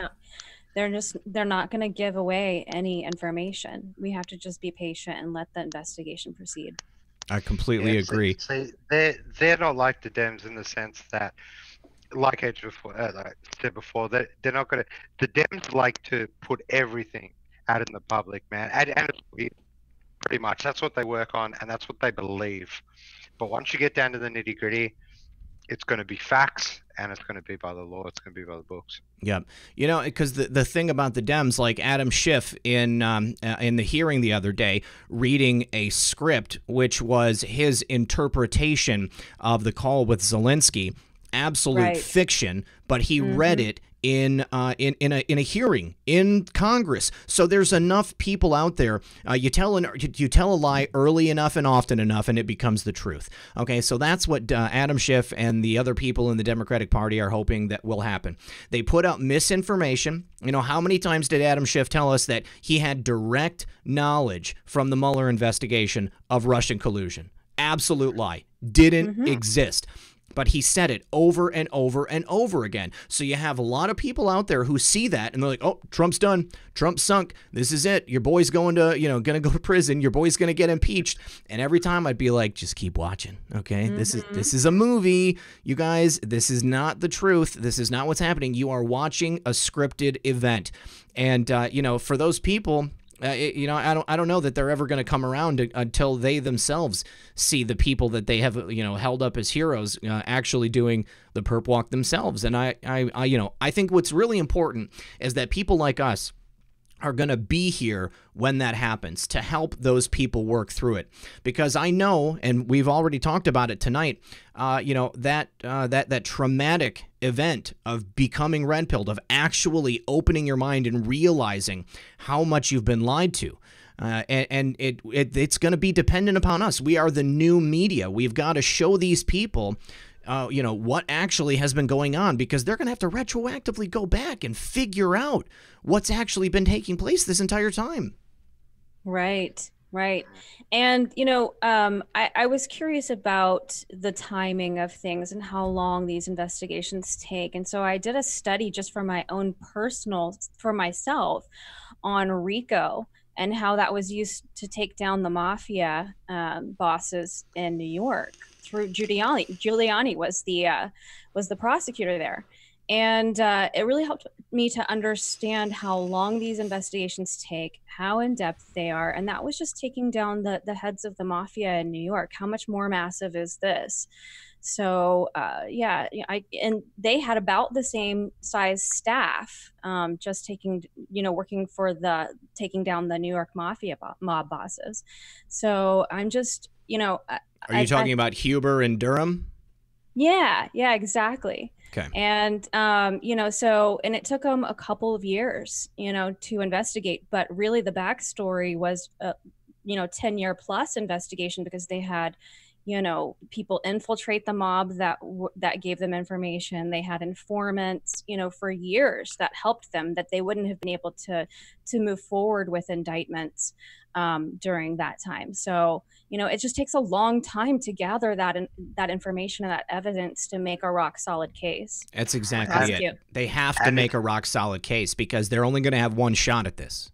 They're not going to give away any information. We have to just be patient and let the investigation proceed. I completely agree. See, they're not like the Dems in the sense that, like I said before, they're not going to. The Dems like to put everything out in the public, man, and it's pretty much that's what they work on and that's what they believe. But once you get down to the nitty gritty, it's going to be facts, and it's going to be by the law. It's going to be by the books. Yeah, because the thing about the Dems, like Adam Schiff in the hearing the other day, reading a script which was his interpretation of the call with Zelensky, absolute fiction, but he read it in a hearing in Congress. So there's enough people out there. You tell a lie early enough and often enough, and it becomes the truth. Okay, so that's what Adam Schiff and the other people in the Democratic Party are hoping that will happen. They put out misinformation. You know, how many times did Adam Schiff tell us that he had direct knowledge from the Mueller investigation of Russian collusion? Absolute lie. Didn't exist. But he said it over and over and over again. So you have a lot of people out there who see that and they're like, oh, Trump's done. Trump's sunk. This is it. Your boy's going to go to prison. Your boy's going to get impeached. And every time I'd be like, just keep watching. Okay. This is a movie. You guys, this is not the truth. This is not what's happening. You are watching a scripted event. And, for those people, I don't know that they're ever going to come around until they themselves see the people that they have, held up as heroes actually doing the perp walk themselves. And I think what's really important is that people like us are going to be here when that happens to help those people work through it. Because I know, and we've already talked about it tonight, that traumatic event of becoming red-pilled, of actually opening your mind and realizing how much you've been lied to. And it's going to be dependent upon us. We are the new media. We've got to show these people what actually has been going on, because they're going to have to retroactively go back and figure out what's actually been taking place this entire time. Right. And, I was curious about the timing of things and how long these investigations take. And so I did a study just for myself on RICO and how that was used to take down the mafia bosses in New York through Giuliani. Giuliani was the prosecutor there. And it really helped me to understand how long these investigations take, how in-depth they are. And that was just taking down the heads of the mafia in New York. How much more massive is this? So, and they had about the same size staff, just working for taking down the New York mafia mob bosses. So I'm just, Are you talking about Huber and Durham? Yeah, exactly. Okay. And, and it took them a couple of years, to investigate. But really the backstory was, 10-year plus investigation, because they had, people infiltrate the mob that gave them information. They had informants, for years that helped them, that they wouldn't have been able to move forward with indictments during that time. So, it just takes a long time to gather that information and that evidence to make a rock solid case. That's exactly it. They have to make a rock solid case, because they're only going to have one shot at this.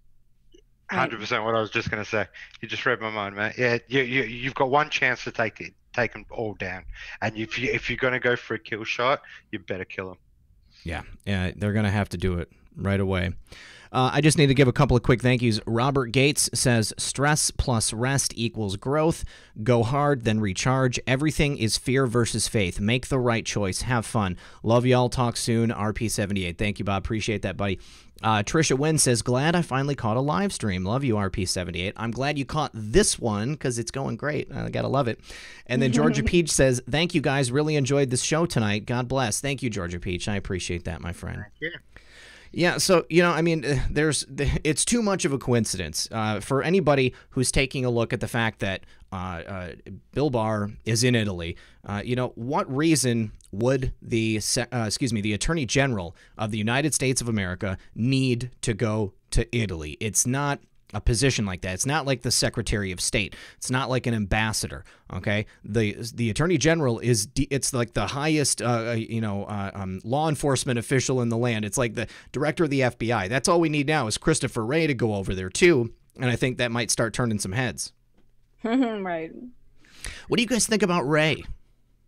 100% what I was just going to say. You just read my mind, man. Yeah, you've got one chance to take them all down. And if you're going to go for a kill shot, you better kill them. Yeah, they're going to have to do it right away. I just need to give a couple of quick thank yous. Robert Gates says, stress plus rest equals growth. Go hard, then recharge. Everything is fear versus faith. Make the right choice. Have fun. Love y'all. Talk soon. RP78. Thank you, Bob. Appreciate that, buddy. Trisha Wynn says, glad I finally caught a live stream. Love you, RP78. I'm glad you caught this one, because it's going great. I gotta love it. And then Georgia Peach says, thank you, guys. Really enjoyed this show tonight. God bless. Thank you, Georgia Peach. I appreciate that, my friend. Thank you. Yeah, so, it's too much of a coincidence for anybody who's taking a look at the fact that Bill Barr is in Italy. What reason would the Attorney General of the United States of America need to go to Italy? It's not a position like that. It's not like the Secretary of State. It's not like an ambassador. Okay, the Attorney General it's like the highest law enforcement official in the land. It's like the director of the FBI. That's all we need now is Christopher Wray to go over there too, and I think that might start turning some heads. Right. What do you guys think about Wray?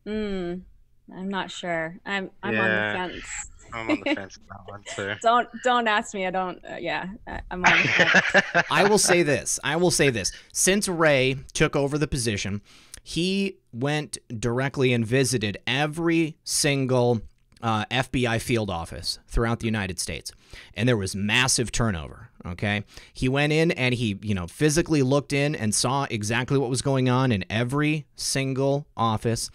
I'm not sure. I'm on the fence. I'm on the fence on that one too. Don't ask me. I don't. I'm on the fence. I will say this. Since Wray took over the position, he went directly and visited every single FBI field office throughout the United States, and there was massive turnover. Okay, he went in and he, physically looked in and saw exactly what was going on in every single office.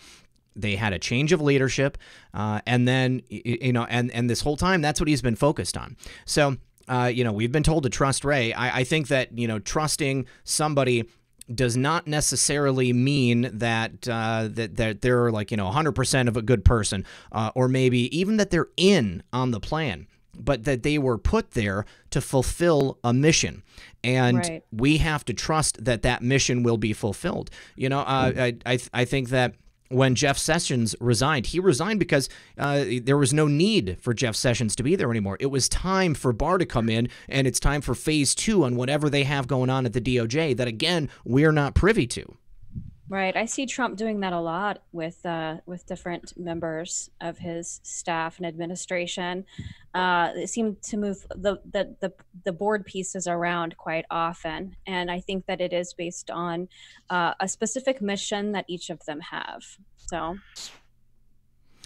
They had a change of leadership, and then, and this whole time, that's what he's been focused on. So, we've been told to trust Ray. I think that, trusting somebody does not necessarily mean that that they're like, 100% of a good person, or maybe even that they're in on the plan, but that they were put there to fulfill a mission. And we have to trust that that mission will be fulfilled. I think that when Jeff Sessions resigned, he resigned because there was no need for Jeff Sessions to be there anymore. It was time for Barr to come in, and it's time for phase 2 on whatever they have going on at the DOJ that, again, we're not privy to. Right. I see Trump doing that a lot with different members of his staff and administration. They seem to move the board pieces around quite often. And I think that it is based on a specific mission that each of them have. So,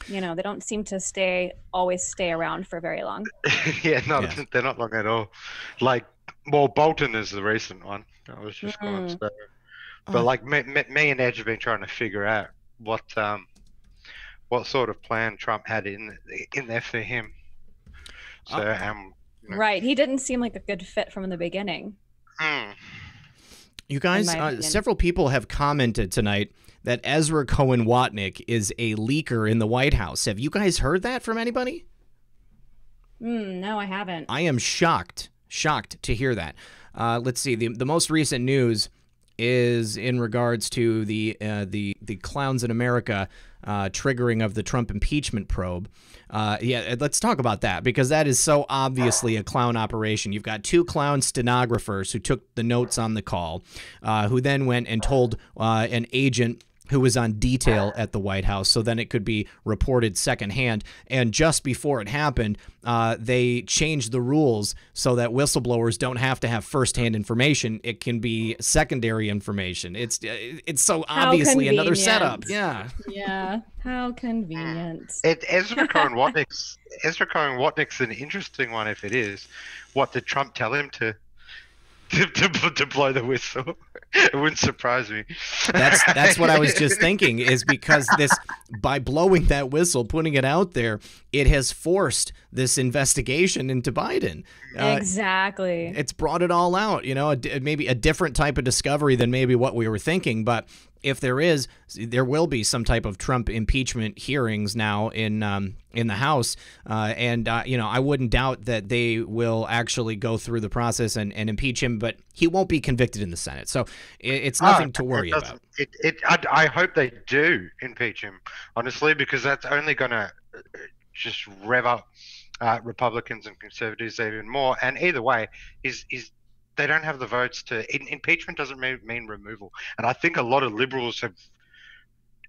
they don't seem to always stay around for very long. They're not long at all. Like, Bolton is the recent one. I was just going to say. But like me and Edge have been trying to figure out what sort of plan Trump had in there for him. So right, he didn't seem like a good fit from the beginning. You guys, several people have commented tonight that Ezra Cohen Watnick is a leaker in the White House. Have you guys heard that from anybody? No, I haven't. I am shocked to hear that. Let's see. The most recent news is in regards to the clowns in America triggering of the Trump impeachment probe. Let's talk about that, because that is so obviously a clown operation. You've got 2 clown stenographers who took the notes on the call, who then went and told an agent who was on detail at the White House, so then it could be reported secondhand. And just before it happened, they changed the rules so that whistleblowers don't have to have firsthand information. It can be secondary information. It's so obviously another setup. Yeah. Yeah. How convenient. Ezra Cohen Watnick's an interesting one if it is. What did Trump tell him to blow the whistle? It wouldn't surprise me. That's what I was just thinking, is because by blowing that whistle, putting it out there, it has forced this investigation into Biden. Exactly. It's brought it all out, maybe a different type of discovery than maybe what we were thinking. But if there will be some type of Trump impeachment hearings now in the House. I wouldn't doubt that they will actually go through the process and impeach him, but he won't be convicted in the Senate. So it's nothing to worry about. I hope they do impeach him, honestly, because that's only going to just rev up Republicans and conservatives even more. And either way, they don't have the votes to impeachment doesn't mean removal. And I think a lot of liberals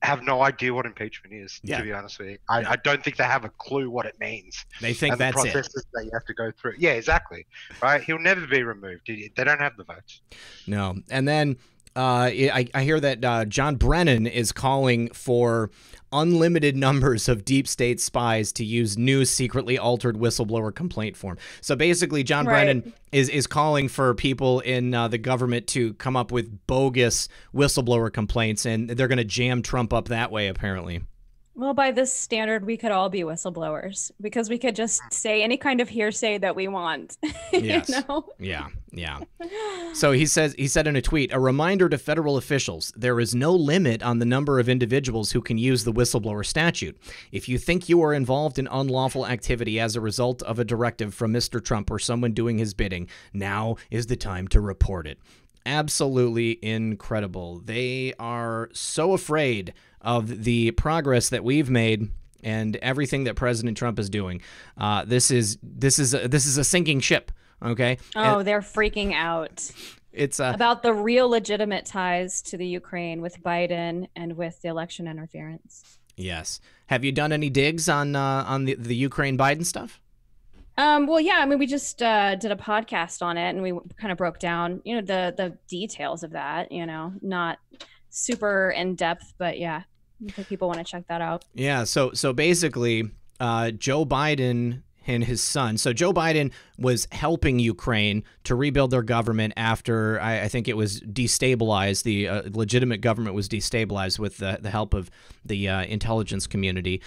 have no idea what impeachment is, to be honest with you. I don't think they have a clue what it means. They think that's the processes that you have to go through. Yeah, exactly. Right? He'll never be removed. They don't have the votes. No. And then I hear that John Brennan is calling for unlimited numbers of deep state spies to use new secretly altered whistleblower complaint form. So basically, John Brennan is calling for people in the government to come up with bogus whistleblower complaints, and they're going to jam Trump up that way, apparently. Well, by this standard, we could all be whistleblowers, because we could just say any kind of hearsay that we want. Yes. Yeah. So he said in a tweet, a reminder to federal officials, there is no limit on the number of individuals who can use the whistleblower statute. If you think you are involved in unlawful activity as a result of a directive from Mr. Trump or someone doing his bidding, now is the time to report it. Absolutely incredible. They are so afraid of the progress that we've made and everything that President Trump is doing. This is a sinking ship. Okay. They're freaking out. It's about the real legitimate ties to the Ukraine with Biden and with the election interference. Yes. Have you done any digs on the Ukraine Biden stuff? Well, yeah. I mean, we just did a podcast on it, and we kind of broke down, the details of that. Not super in depth, but yeah. I think people want to check that out. Yeah, so basically, Joe Biden and his son. So Joe Biden was helping Ukraine to rebuild their government after I think it was destabilized. The legitimate government was destabilized with the help of the intelligence community.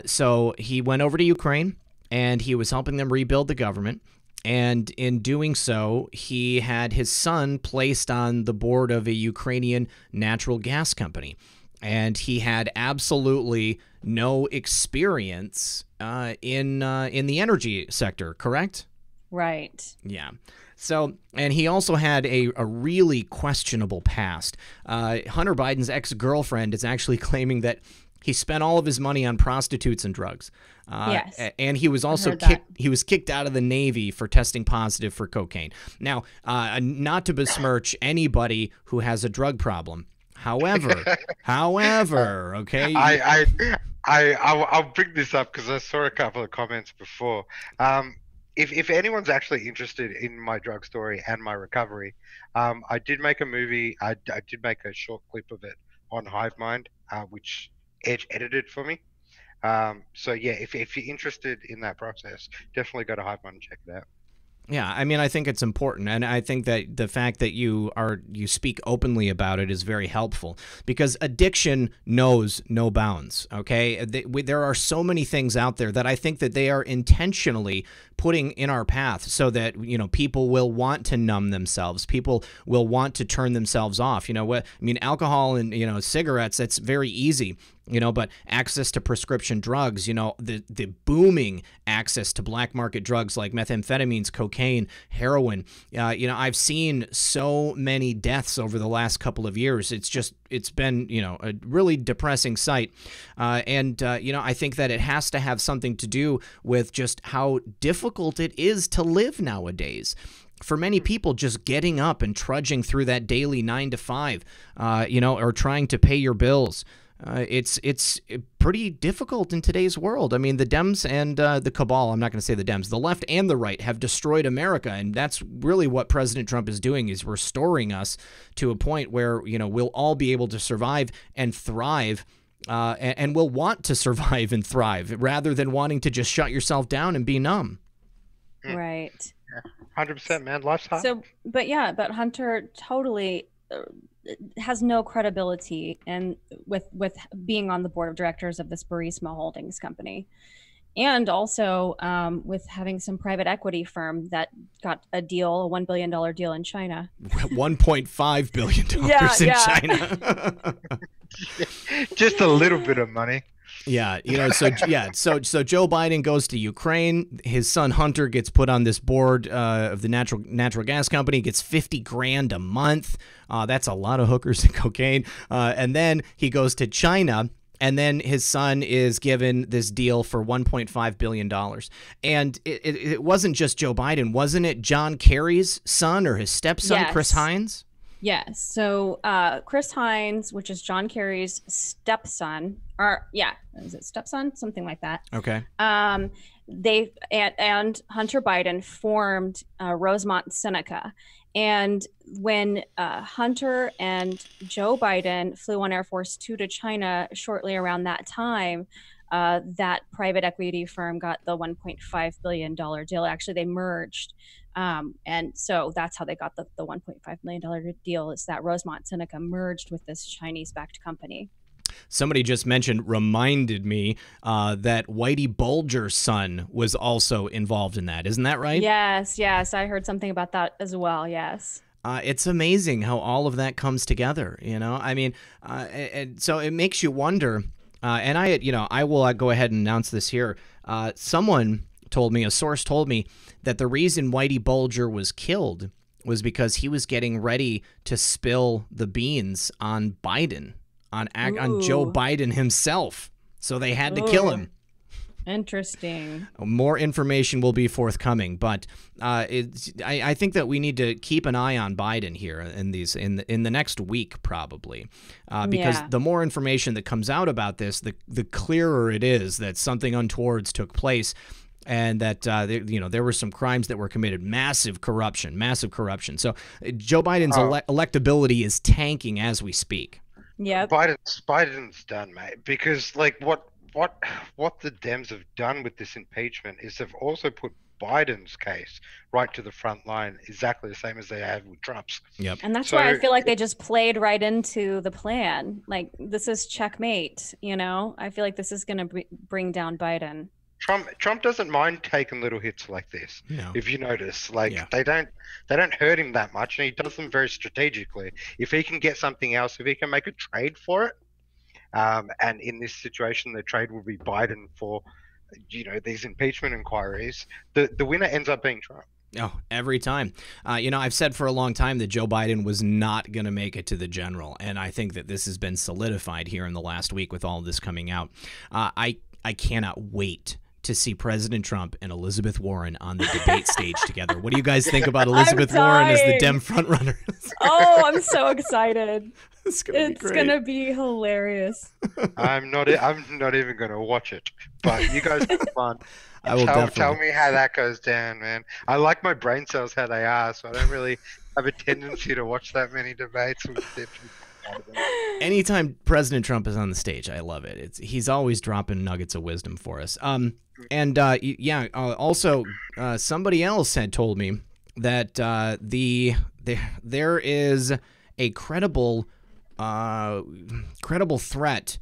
So he went over to Ukraine and he was helping them rebuild the government. And in doing so, he had his son placed on the board of a Ukrainian natural gas company. And he had absolutely no experience in the energy sector, correct? Right. Yeah. So, and he also had a really questionable past. Hunter Biden's ex-girlfriend is actually claiming that he spent all of his money on prostitutes and drugs. Yes. And he was also kicked out of the Navy for testing positive for cocaine. Now, not to besmirch anybody who has a drug problem. However, okay. I'll bring this up because I saw a couple of comments before. If anyone's actually interested in my drug story and my recovery, I did make a movie. I did make a short clip of it on HiveMind, which Edge edited for me. So yeah, if you're interested in that process, definitely go to HiveMind and check it out. Yeah, I mean, I think it's important, and I think that the fact that you speak openly about it is very helpful, because addiction knows no bounds, okay? There are so many things out there that I think that they are intentionally putting in our path so that, you know, people will want to numb themselves. People will want to turn themselves off. You know what? I mean, alcohol and, you know, cigarettes, that's very easy. You know, but access to prescription drugs, you know, the booming access to black market drugs like methamphetamines, cocaine, heroin. You know, I've seen so many deaths over the last couple of years. It's been, you know, a really depressing sight. And you know, I think that it has to have something to do with just how difficult it is to live nowadays. For many people, just getting up and trudging through that daily 9 to 5, you know, or trying to pay your bills. It's pretty difficult in today's world. I mean, the Dems and the cabal, I'm not going to say the Dems, the left and the right have destroyed America. And that's really what President Trump is doing, is restoring us to a point where, you know, we'll all be able to survive and thrive, and we'll want to survive and thrive rather than wanting to just shut yourself down and be numb. Right. 100%, man. Life's hard. So, but Hunter totally has no credibility and with being on the board of directors of this Burisma Holdings company, and also with having some private equity firm that got a deal, a $1 billion deal in China. $1.5 billion in China. Just a little bit of money. Yeah, you know, so Joe Biden goes to Ukraine. His son Hunter gets put on this board of the natural gas company. Gets $50,000 a month. That's a lot of hookers and cocaine. And then he goes to China, and then his son is given this deal for $1.5 billion. And it wasn't just Joe Biden, wasn't it? John Kerry's son or his stepson, yes. Chris Hines. Yes. So Chris Hines, which is John Kerry's stepson, or is it stepson? Something like that. Okay. They and Hunter Biden formed Rosemont Seneca. And when Hunter and Joe Biden flew on Air Force Two to China shortly around that time, that private equity firm got the $1.5 billion deal. Actually, they merged. And so that's how they got the $1.5 million deal, is that Rosemont Seneca merged with this Chinese-backed company. Somebody just reminded me that Whitey Bulger's son was also involved in that. Isn't that right? Yes. I heard something about that as well. Yes. It's amazing how all of that comes together, you know? I mean, and so it makes you wonder, and I will go ahead and announce this here. Someone told me, a source told me, that the reason Whitey Bulger was killed was because he was getting ready to spill the beans on Biden, on Joe Biden himself. So they had to kill him. Interesting. More information will be forthcoming, but I think that we need to keep an eye on Biden here in the next week, probably, because the more information that comes out about this, the clearer it is that something untoward took place. And that there were some crimes that were committed, massive corruption. So Joe Biden's electability is tanking as we speak. Yeah, Biden's done, mate. Because like what what the Dems have done with this impeachment is they've also put Biden's case right to the front line, exactly the same as they have with Trump's. Yep. And that's So why I feel like they just played right into the plan. Like, this is checkmate, you know? I feel like this is going to bring down Biden. Trump doesn't mind taking little hits like this. No. If you notice, like Yeah. they don't hurt him that much, and he does them very strategically. If he can get something else, if he can make a trade for it, and in this situation, the trade will be Biden for, these impeachment inquiries. The winner ends up being Trump. Oh, every time. I've said for a long time that Joe Biden was not going to make it to the general, and I think that this has been solidified here in the last week with all of this coming out. I cannot wait to see President Trump and Elizabeth Warren on the debate stage together. What do you guys think about Elizabeth Warren as the Dem frontrunner? Oh, I'm so excited. It's gonna be hilarious. I'm not even gonna watch it, but you guys have fun. I will tell me how that goes down, man. I like my brain cells how they are, so I don't really have a tendency to watch that many debates with different. Anytime President Trump is on the stage, I love it. He's always dropping nuggets of wisdom for us. Also, somebody else had told me that there is a credible threat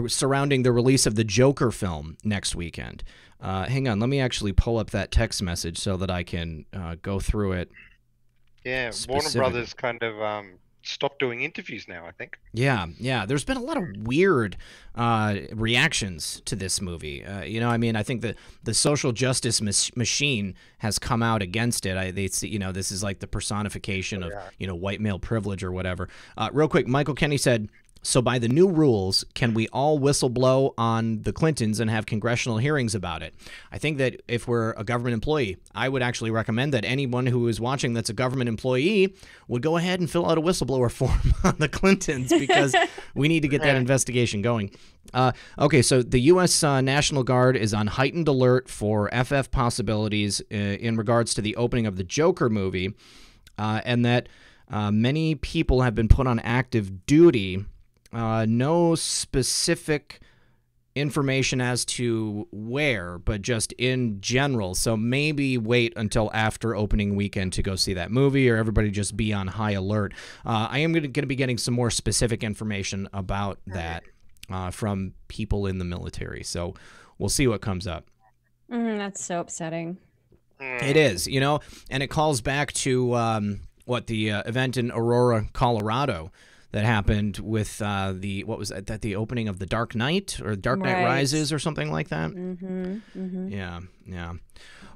surrounding the release of the Joker film next weekend. Hang on, let me actually pull up that text message so that I can go through it. Yeah, Warner Brothers kind of stopped doing interviews now, I think. Yeah. There's been a lot of weird reactions to this movie. I think that the social justice machine has come out against it. This is like the personification of white male privilege or whatever. Real quick, Michael Kenny said, so by the new rules, can we all whistleblow on the Clintons and have congressional hearings about it? I think that if we're a government employee, I would actually recommend that anyone who is watching that's a government employee would go ahead and fill out a whistleblower form on the Clintons, because we need to get that investigation going. Okay, so the U.S. National Guard is on heightened alert for FF possibilities in regards to the opening of the Joker movie, and that many people have been put on active duty. No specific information as to where, but just in general. So maybe wait until after opening weekend to go see that movie, or everybody just be on high alert. I am going to be getting some more specific information about that from people in the military. So we'll see what comes up. That's so upsetting. It is, and it calls back to the event in Aurora, Colorado, that happened with the opening of the Dark Knight or Dark Knight Rises or something like that. Yeah.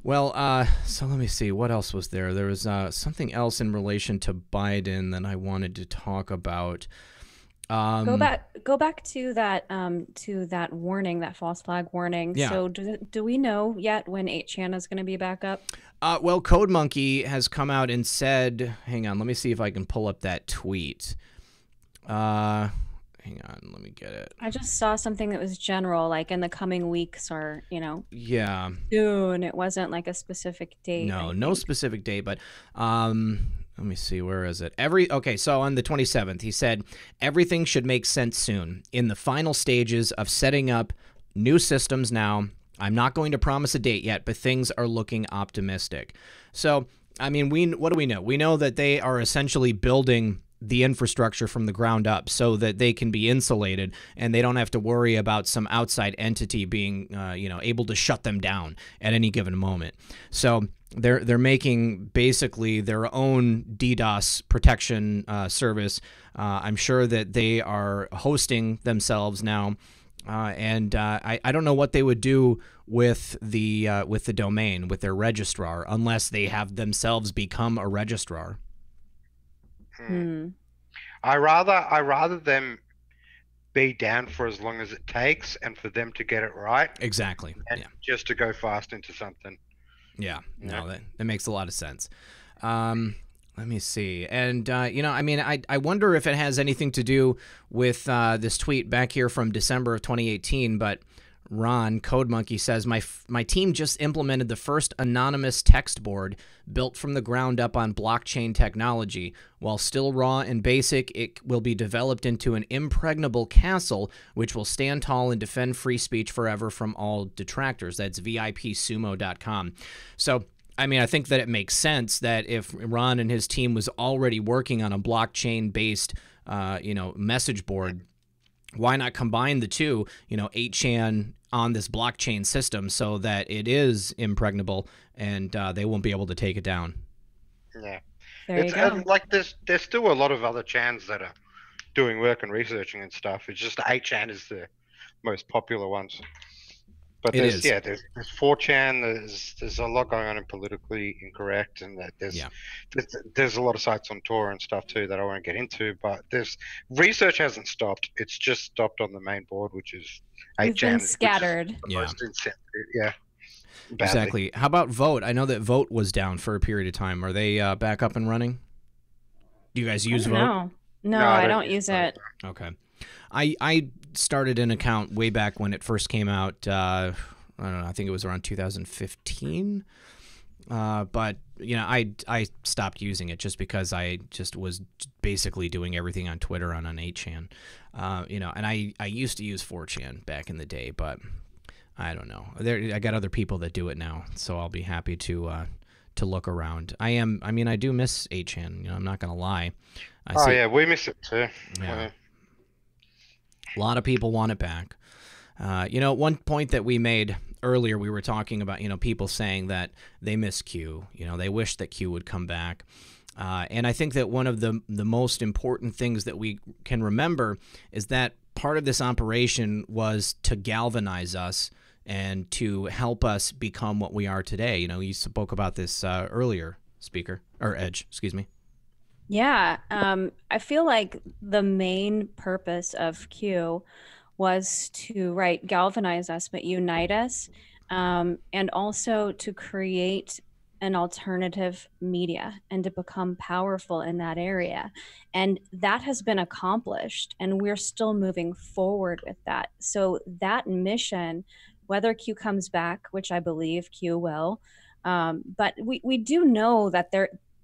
Well, so let me see, what else was there? There was something else in relation to Biden that I wanted to talk about. Go back to that warning, that false flag warning. Yeah. So do we know yet when 8chan is going to be back up? Well, Code Monkey has come out and said, hang on, let me see if I can pull up that tweet. Hang on, let me get it. I just saw something that was general, like in the coming weeks or, Yeah. soon. It wasn't like a specific date. No specific date, but let me see, where is it? Okay, so on the 27th, he said, everything should make sense soon. In the final stages of setting up new systems now. I'm not going to promise a date yet, but things are looking optimistic. So, I mean, what do we know? We know that they are essentially building the infrastructure from the ground up so that they can be insulated and they don't have to worry about some outside entity being, able to shut them down at any given moment. So they're making basically their own DDoS protection service. I'm sure that they are hosting themselves now. And I don't know what they would do with the domain, with their registrar, unless they have themselves become a registrar. I rather them be down for as long as it takes, and for them to get it right. Exactly. And just to go fast into something. Yeah. No, that makes a lot of sense. Let me see. And, I wonder if it has anything to do with this tweet back here from December of 2018, but Ron, Code Monkey, says, my team just implemented the first anonymous text board built from the ground up on blockchain technology. While still raw and basic, it will be developed into an impregnable castle which will stand tall and defend free speech forever from all detractors. That's VIPsumo.com. So, I mean, I think that it makes sense that if Ron and his team was already working on a blockchain-based, message board, why not combine the two, 8chan on this blockchain system so that it is impregnable and they won't be able to take it down? Yeah. There you go. Like there's still a lot of other chans that are doing work and researching and stuff. It's just 8chan is the most popular ones. But there's 4chan. There's a lot going on in politically incorrect, and that there's a lot of sites on Tor and stuff too that I won't get into. But there's research hasn't stopped. It's just stopped on the main board, which is 8chan. We've been scattered. Badly. Exactly. How about Vote? I know that Vote was down for a period of time. Are they back up and running? Do you guys use Vote? No, I don't use it. Okay. I started an account way back when it first came out. I don't know. I think it was around 2015. But I stopped using it just because I just was basically doing everything on Twitter on 8chan. And I used to use 4chan back in the day, but I don't know. I got other people that do it now, so I'll be happy to look around. I do miss 8chan. I'm not gonna lie. We miss it too. Yeah. A lot of people want it back. One point that we made earlier, we were talking about, people saying that they miss Q. They wish that Q would come back. And I think that one of the most important things that we can remember is that part of this operation was to galvanize us and to help us become what we are today. You spoke about this earlier, Edge, excuse me. Yeah, I feel like the main purpose of Q was to, galvanize us, but unite us, and also to create an alternative media and to become powerful in that area. And that has been accomplished, and we're still moving forward with that. So that mission, whether Q comes back, which I believe Q will, but we do know that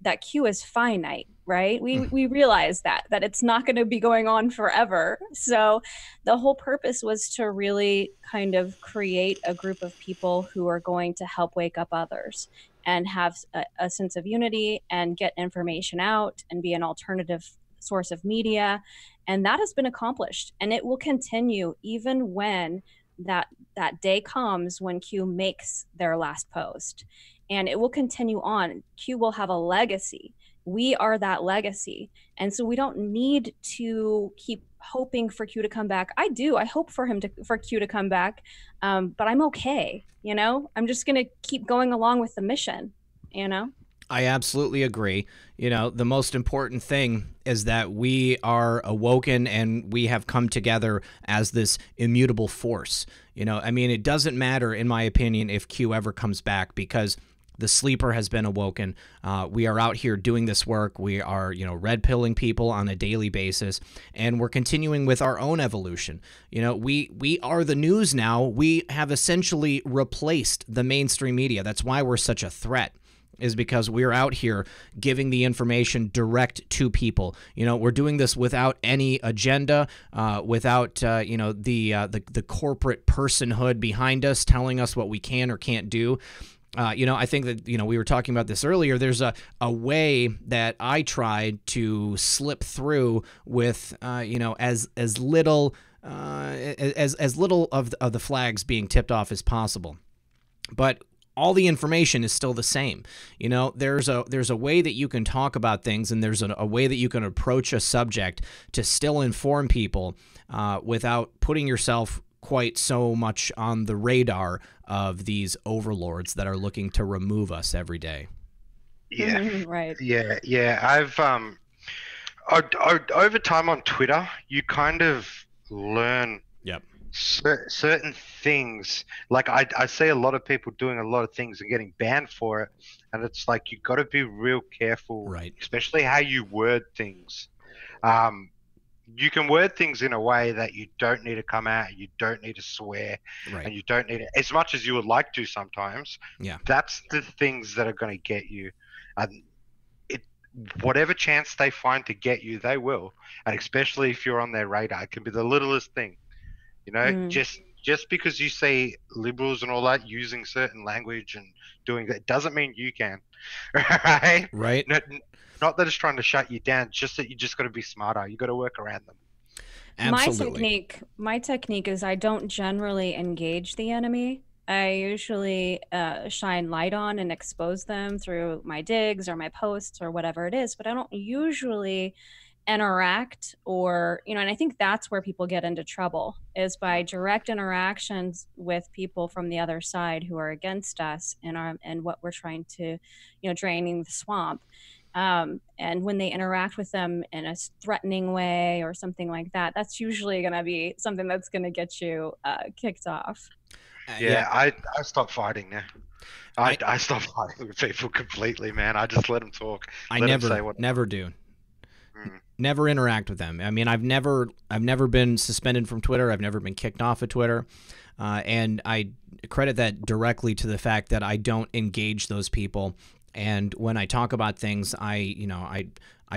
that Q is finite, right? We realize that it's not going to be going on forever. So the whole purpose was to really kind of create a group of people who are going to help wake up others and have a sense of unity and get information out and be an alternative source of media. And that has been accomplished, and it will continue even when that day comes when Q makes their last post. And it will continue on. Q will have a legacy. We are that legacy. And so we don't need to keep hoping for Q to come back. I do. I hope for Q to come back. But I'm okay. I'm just going to keep going along with the mission, I absolutely agree. The most important thing is that we are awoken and we have come together as this immutable force. It doesn't matter, in my opinion, if Q ever comes back, because the sleeper has been awoken. We are out here doing this work. We are, red pilling people on a daily basis, and we're continuing with our own evolution. We are the news now. We have essentially replaced the mainstream media. That's why we're such a threat, is because we're out here giving the information direct to people. We're doing this without any agenda, without the corporate personhood behind us telling us what we can or can't do. I think that, we were talking about this earlier. There's a way that I tried to slip through with, as little of the flags being tipped off as possible. But all the information is still the same. There's a way that you can talk about things, and there's a way that you can approach a subject to still inform people without putting yourself quite so much on the radar of these overlords that are looking to remove us every day. Yeah. Right. Yeah. I've over time on Twitter, you kind of learn certain things. Like I see a lot of people doing a lot of things and getting banned for it, and it's like you got to be real careful, right? Especially how you word things. you can word things in a way that you don't need to come out, you don't need to swear, Right. and you don't need to, as much as you would like to sometimes. Yeah. That's the things that are going to get you. And whatever chance they find to get you, they will. And especially if you're on their radar, it can be the littlest thing. You know, just because you see liberals and all that using certain language and doing that doesn't mean you can. Right? Right. Not that it's trying to shut you down, just that you just got to be smarter. You got to work around them. Absolutely. My technique is I don't generally engage the enemy. I usually shine light on and expose them through my digs or my posts or whatever it is, but I don't usually interact or, and I think that's where people get into trouble, is by direct interactions with people from the other side who are against us and what we're trying to, draining the swamp. And when they interact with them in a threatening way or something like that, that's usually going to be something that's going to get you kicked off. Yeah, I stopped fighting now. I stopped fighting with people completely, man. I just let them talk. I never do. Never interact with them. I mean, I've never been suspended from Twitter. I've never been kicked off of Twitter. And I credit that directly to the fact that I don't engage those people. And when I talk about things, I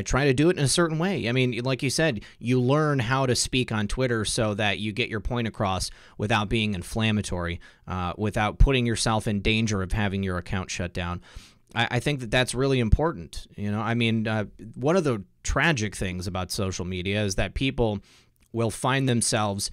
try to do it in a certain way. I mean, like you said, you learn how to speak on Twitter so that you get your point across without being inflammatory, without putting yourself in danger of having your account shut down. I think that that's really important. I mean, one of the tragic things about social media is that people will find themselves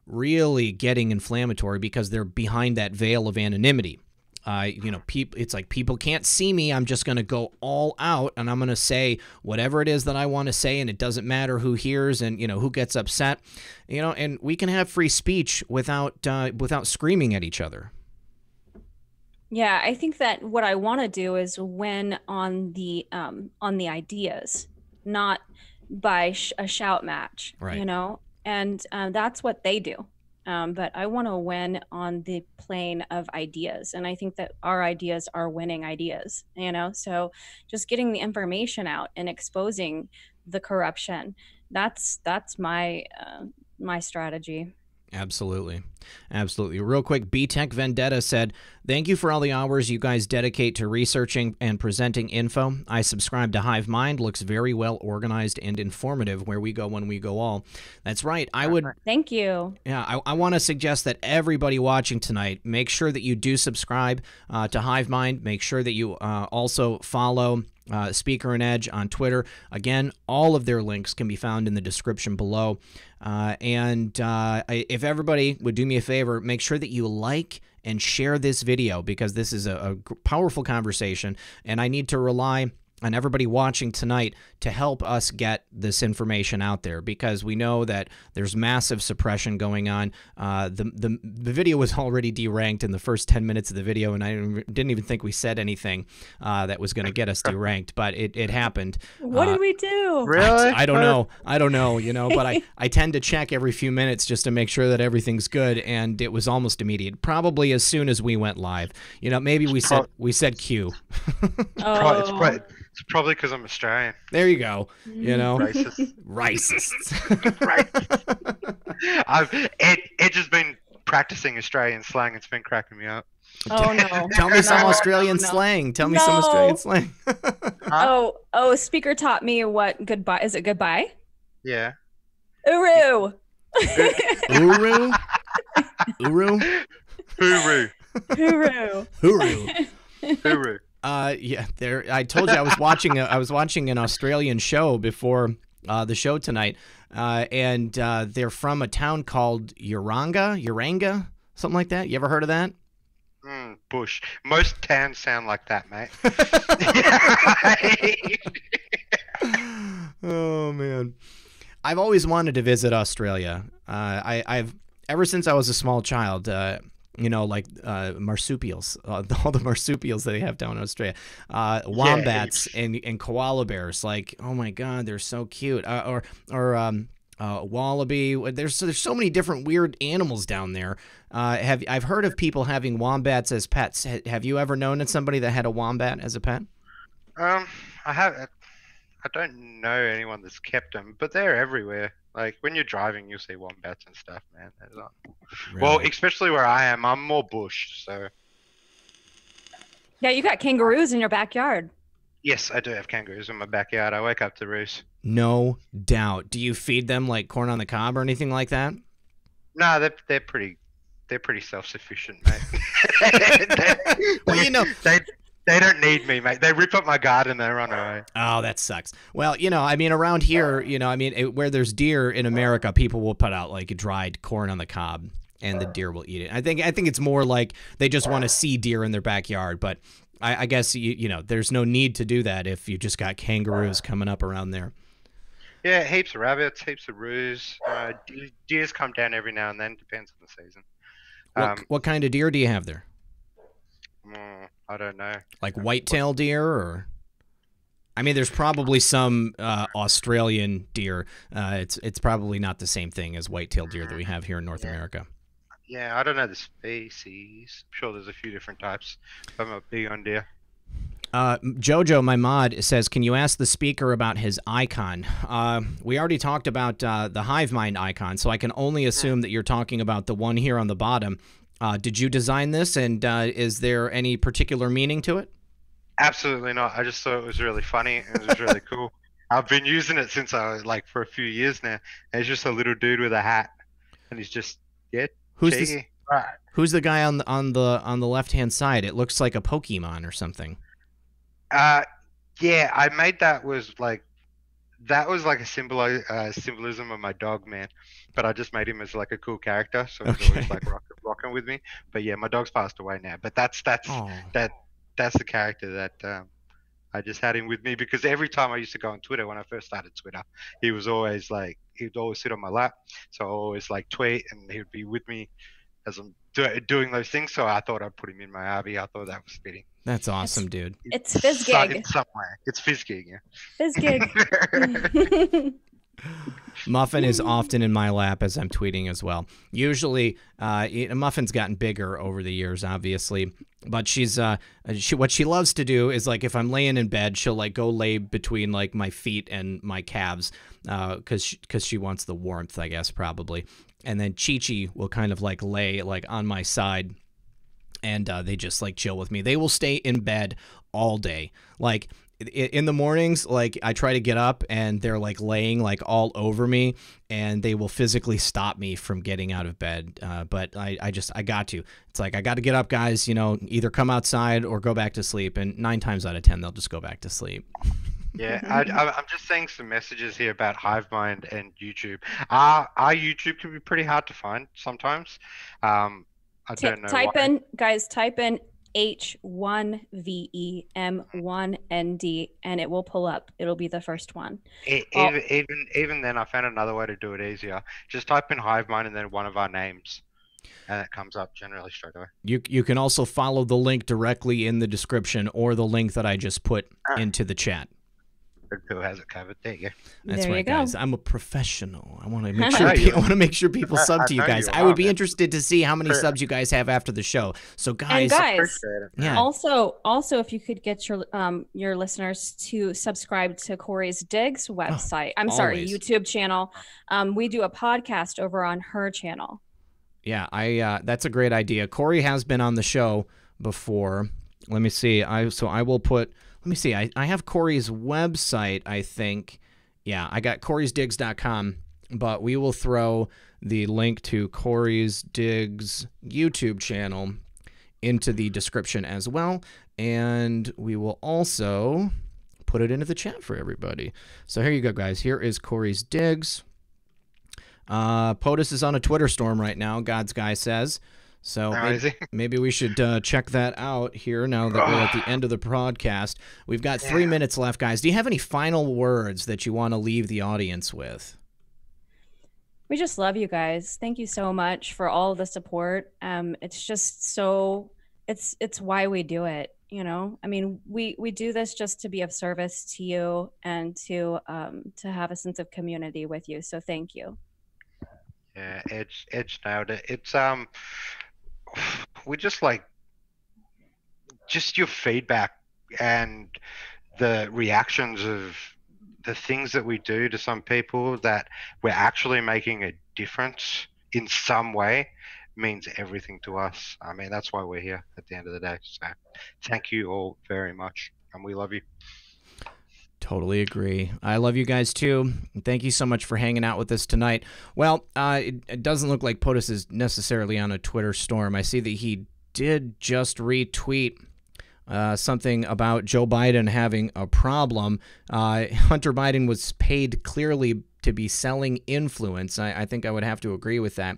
really getting inflammatory because they're behind that veil of anonymity. It's like people can't see me. I'm just going to go all out and I'm going to say whatever it is that I want to say, and it doesn't matter who hears and who gets upset. And we can have free speech without screaming at each other. Yeah, I think that what I want to do is win on the ideas, not by a shout match. Right. And that's what they do. But I want to win on the plane of ideas. And I think that our ideas are winning ideas, so just getting the information out and exposing the corruption. That's my strategy. Absolutely. Absolutely. Real quick, B-Tech Vendetta said, "Thank you for all the hours you guys dedicate to researching and presenting info. I subscribe to Hive Mind. Looks very well organized and informative. Where we go when we go all." That's right. I would. Thank you. Yeah, I want to suggest that everybody watching tonight, make sure that you do subscribe to Hive Mind. Make sure that you also follow Speaker and Edge on Twitter. Again, all of their links can be found in the description below. If everybody would do me a favor, make sure that you like and share this video, because this is a powerful conversation, and I need to rely on everybody watching tonight to help us get this information out there, because we know that there's massive suppression going on. The video was already deranked in the first 10 minutes of the video, and I didn't even think we said anything that was going to get us deranked, but it happened. What did we do? Really? I don't know, but I tend to check every few minutes just to make sure that everything's good, and it was almost immediate, probably as soon as we went live. Maybe we said Q. Oh. It's probably because I'm Australian. There you go. Racist. Racists. Right. It's just been practicing Australian slang. It's been cracking me up. Oh no! Tell me some Australian slang. Tell me some Australian slang. Oh! Speaker taught me what goodbye is. It goodbye? Yeah. Uru. Uru. Uru. Hooroo. Uru. Uru. Hooroo. I told you I was watching an Australian show before the show tonight, and they're from a town called Uranga, something like that. You ever heard of that? Bush. Most towns sound like that, mate. Oh man, I've always wanted to visit Australia. I've ever since I was a small child. Marsupials, all the marsupials that they have down in Australia, wombats and koala bears. Like, oh my God, they're so cute. Or wallaby. There's so many different weird animals down there. I've heard of people having wombats as pets. Have you ever known somebody that had a wombat as a pet? I have. I don't know anyone that's kept them, but they're everywhere. Like when you're driving, you'll see wombats and stuff, man. Really? Well, especially where I am, I'm more bush, so. Yeah, you got kangaroos in your backyard. Yes, I do have kangaroos in my backyard. I wake up to roost. No doubt. Do you feed them like corn on the cob or anything like that? No, they're pretty self-sufficient, mate. Well, you know, they don't need me, mate. They rip up my garden and they run away. oh, that sucks. Well, you know, I mean, around here, you know, I mean, where there's deer in America, people will put out like dried corn on the cob, and the deer will eat it. I think it's more like they just want to see deer in their backyard, but I guess you know, there's no need to do that if you just got kangaroos coming up around there. Yeah, heaps of rabbits, heaps of roos. Deers come down every now and then. Depends on the season. What kind of deer do you have there? I don't know. Like whitetail deer, or? I mean, there's probably some Australian deer. It's probably not the same thing as whitetail deer that we have here in North America. Yeah, I don't know the species. I'm sure there's a few different types. I'm not big on deer. Jojo, my mod, says, can you ask the speaker about his icon? We already talked about the hive mind icon, so I can only assume that you're talking about the one here on the bottom. Did you design this, and is there any particular meaning to it? Absolutely not. I just thought it was really funny. It was really cool. I've been using it since I was like for a few years now. And it's just a little dude with a hat, and he's just Who's the guy on the left hand side? It looks like a Pokemon or something. Yeah, I made that was like a symbolism of my dog, man. But I just made him as like a cool character, so he's always like rocking with me. But yeah, my dog's passed away now. But that's the character that I just had him with me, because every time I used to go on Twitter when I first started Twitter, he'd always sit on my lap. So I always like tweet, and he would be with me as I'm doing those things. So I thought I'd put him in my RV. I thought that was fitting. That's awesome, dude. It's Fizzgig. In some way. It's Fizzgig, yeah. Fizzgig. Muffin is often in my lap as I'm tweeting as well. Usually, Muffin's gotten bigger over the years, obviously, but what she loves to do is, like, if I'm laying in bed, she'll like go lay between like my feet and my calves, because she wants the warmth, I guess, probably. And then Chi-Chi will kind of like lay like on my side, and they just like chill with me. They will stay in bed all day. Like in the mornings, like I try to get up and they're like laying like all over me, and they will physically stop me from getting out of bed. But I got to. It's like, I got to get up, guys, you know, either come outside or go back to sleep. And 9 times out of 10, they'll just go back to sleep. Yeah, I'm just seeing some messages here about hive mind and YouTube. Our YouTube can be pretty hard to find sometimes. I don't know Type why. in H1VEM1ND, and it will pull up. It'll be the first one. Even then, I found another way to do it easier. Just type in hive mind and then one of our names, and it comes up generally straight away. You can also follow the link directly in the description, or the link that I just put into the chat. Red Pill has it covered. There you go. That's there right, you go. guys. I'm a professional. I want to make sure. I want to make sure people sub to you guys. I would be interested to see how many subs you guys have after the show. So, guys, yeah. Also, if you could get your listeners to subscribe to Corey's Digs website. YouTube channel. We do a podcast over on her channel. Yeah, that's a great idea. Corey has been on the show before. Let me see. I will put. Let me see. I have Corey's website, I think. Yeah, I got corysdigs.com, but we will throw the link to Corey's Digs YouTube channel into the description as well, and we will also put it into the chat for everybody. So here you go, guys. Here is Corey's Digs. POTUS is on a Twitter storm right now, God's Guy says. So maybe we should check that out here now that we're at the end of the broadcast. We've got 3 minutes left, guys. Do you have any final words that you want to leave the audience with? We just love you guys. Thank you so much for all the support. It's just so it's why we do it. You know, I mean, we do this just to be of service to you and to have a sense of community with you. So thank you. Yeah, Edge nailed it. It's we just your feedback and the reactions of the things that we do to some people, that we're actually making a difference in some way, means everything to us. I mean, that's why we're here at the end of the day. So thank you all very much, and we love you. Totally agree. I love you guys too. Thank you so much for hanging out with us tonight. Well, it doesn't look like POTUS is necessarily on a Twitter storm. I see that he did just retweet something about Joe Biden having a problem. Hunter Biden was paid clearly to be selling influence. I think I would have to agree with that.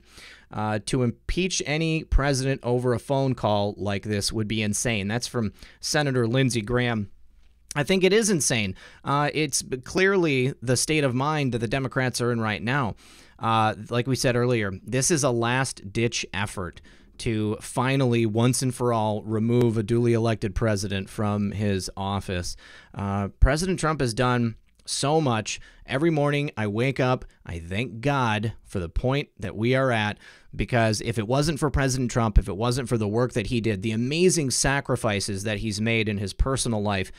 To impeach any president over a phone call like this would be insane. That's from Senator Lindsey Graham. I think it is insane. It's clearly the state of mind that the Democrats are in right now. Like we said earlier, this is a last-ditch effort to finally, once and for all, remove a duly elected president from his office. President Trump has done so much. Every morning I wake up, I thank God for the point that we are at, because if it wasn't for President Trump, if it wasn't for the work that he did, the amazing sacrifices that he's made in his personal life,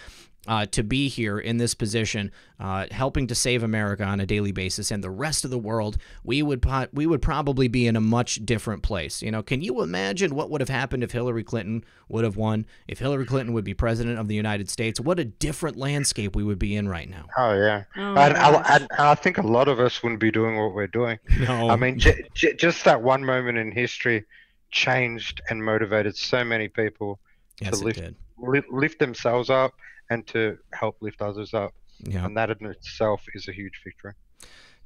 to be here in this position, helping to save America on a daily basis and the rest of the world, we would probably be in a much different place. You know, can you imagine what would have happened if Hillary Clinton would have won? If Hillary Clinton would be president of the United States, what a different landscape we would be in right now. Oh yeah, Oh, and gosh. I think a lot of us wouldn't be doing what we're doing. No. I mean, just that one moment in history changed and motivated so many people Yes, to it did. lift themselves up and to help lift others up. Yeah. And that in itself is a huge victory.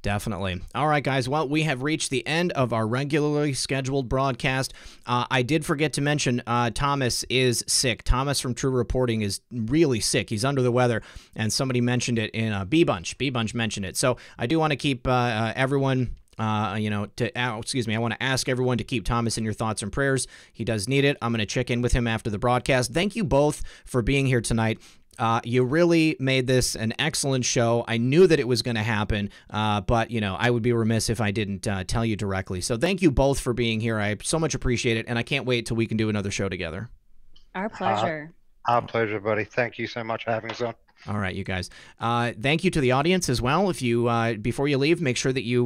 Definitely. All right, guys. Well, we have reached the end of our regularly scheduled broadcast. I did forget to mention Thomas is sick. Thomas from True Reporting is really sick. He's under the weather, and somebody mentioned it in B-Bunch. B-Bunch mentioned it. So I do want to keep everyone... I want to ask everyone to keep Thomas in your thoughts and prayers. He does need it. I'm going to check in with him after the broadcast. Thank you both for being here tonight. You really made this an excellent show. I knew that it was going to happen, but, I would be remiss if I didn't tell you directly. So thank you both for being here. I so much appreciate it, and I can't wait till we can do another show together. Our pleasure. Our pleasure, buddy. Thank you so much for having us on. All right, you guys. Thank you to the audience as well. If you before you leave, make sure that you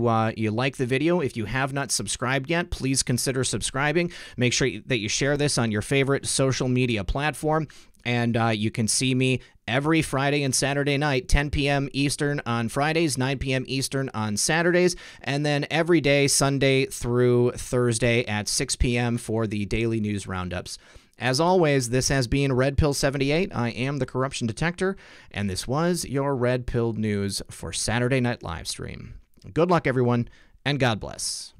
like the video. If you have not subscribed yet, please consider subscribing. Make sure that you share this on your favorite social media platform. And you can see me every Friday and Saturday night, 10 p.m. Eastern on Fridays, 9 p.m. Eastern on Saturdays, and then every day, Sunday through Thursday at 6 p.m. for the daily news roundups. As always, this has been Red Pill 78. I am the Corruption Detector, and this was your Red Pill News for Saturday Night Livestream. Good luck, everyone, and God bless.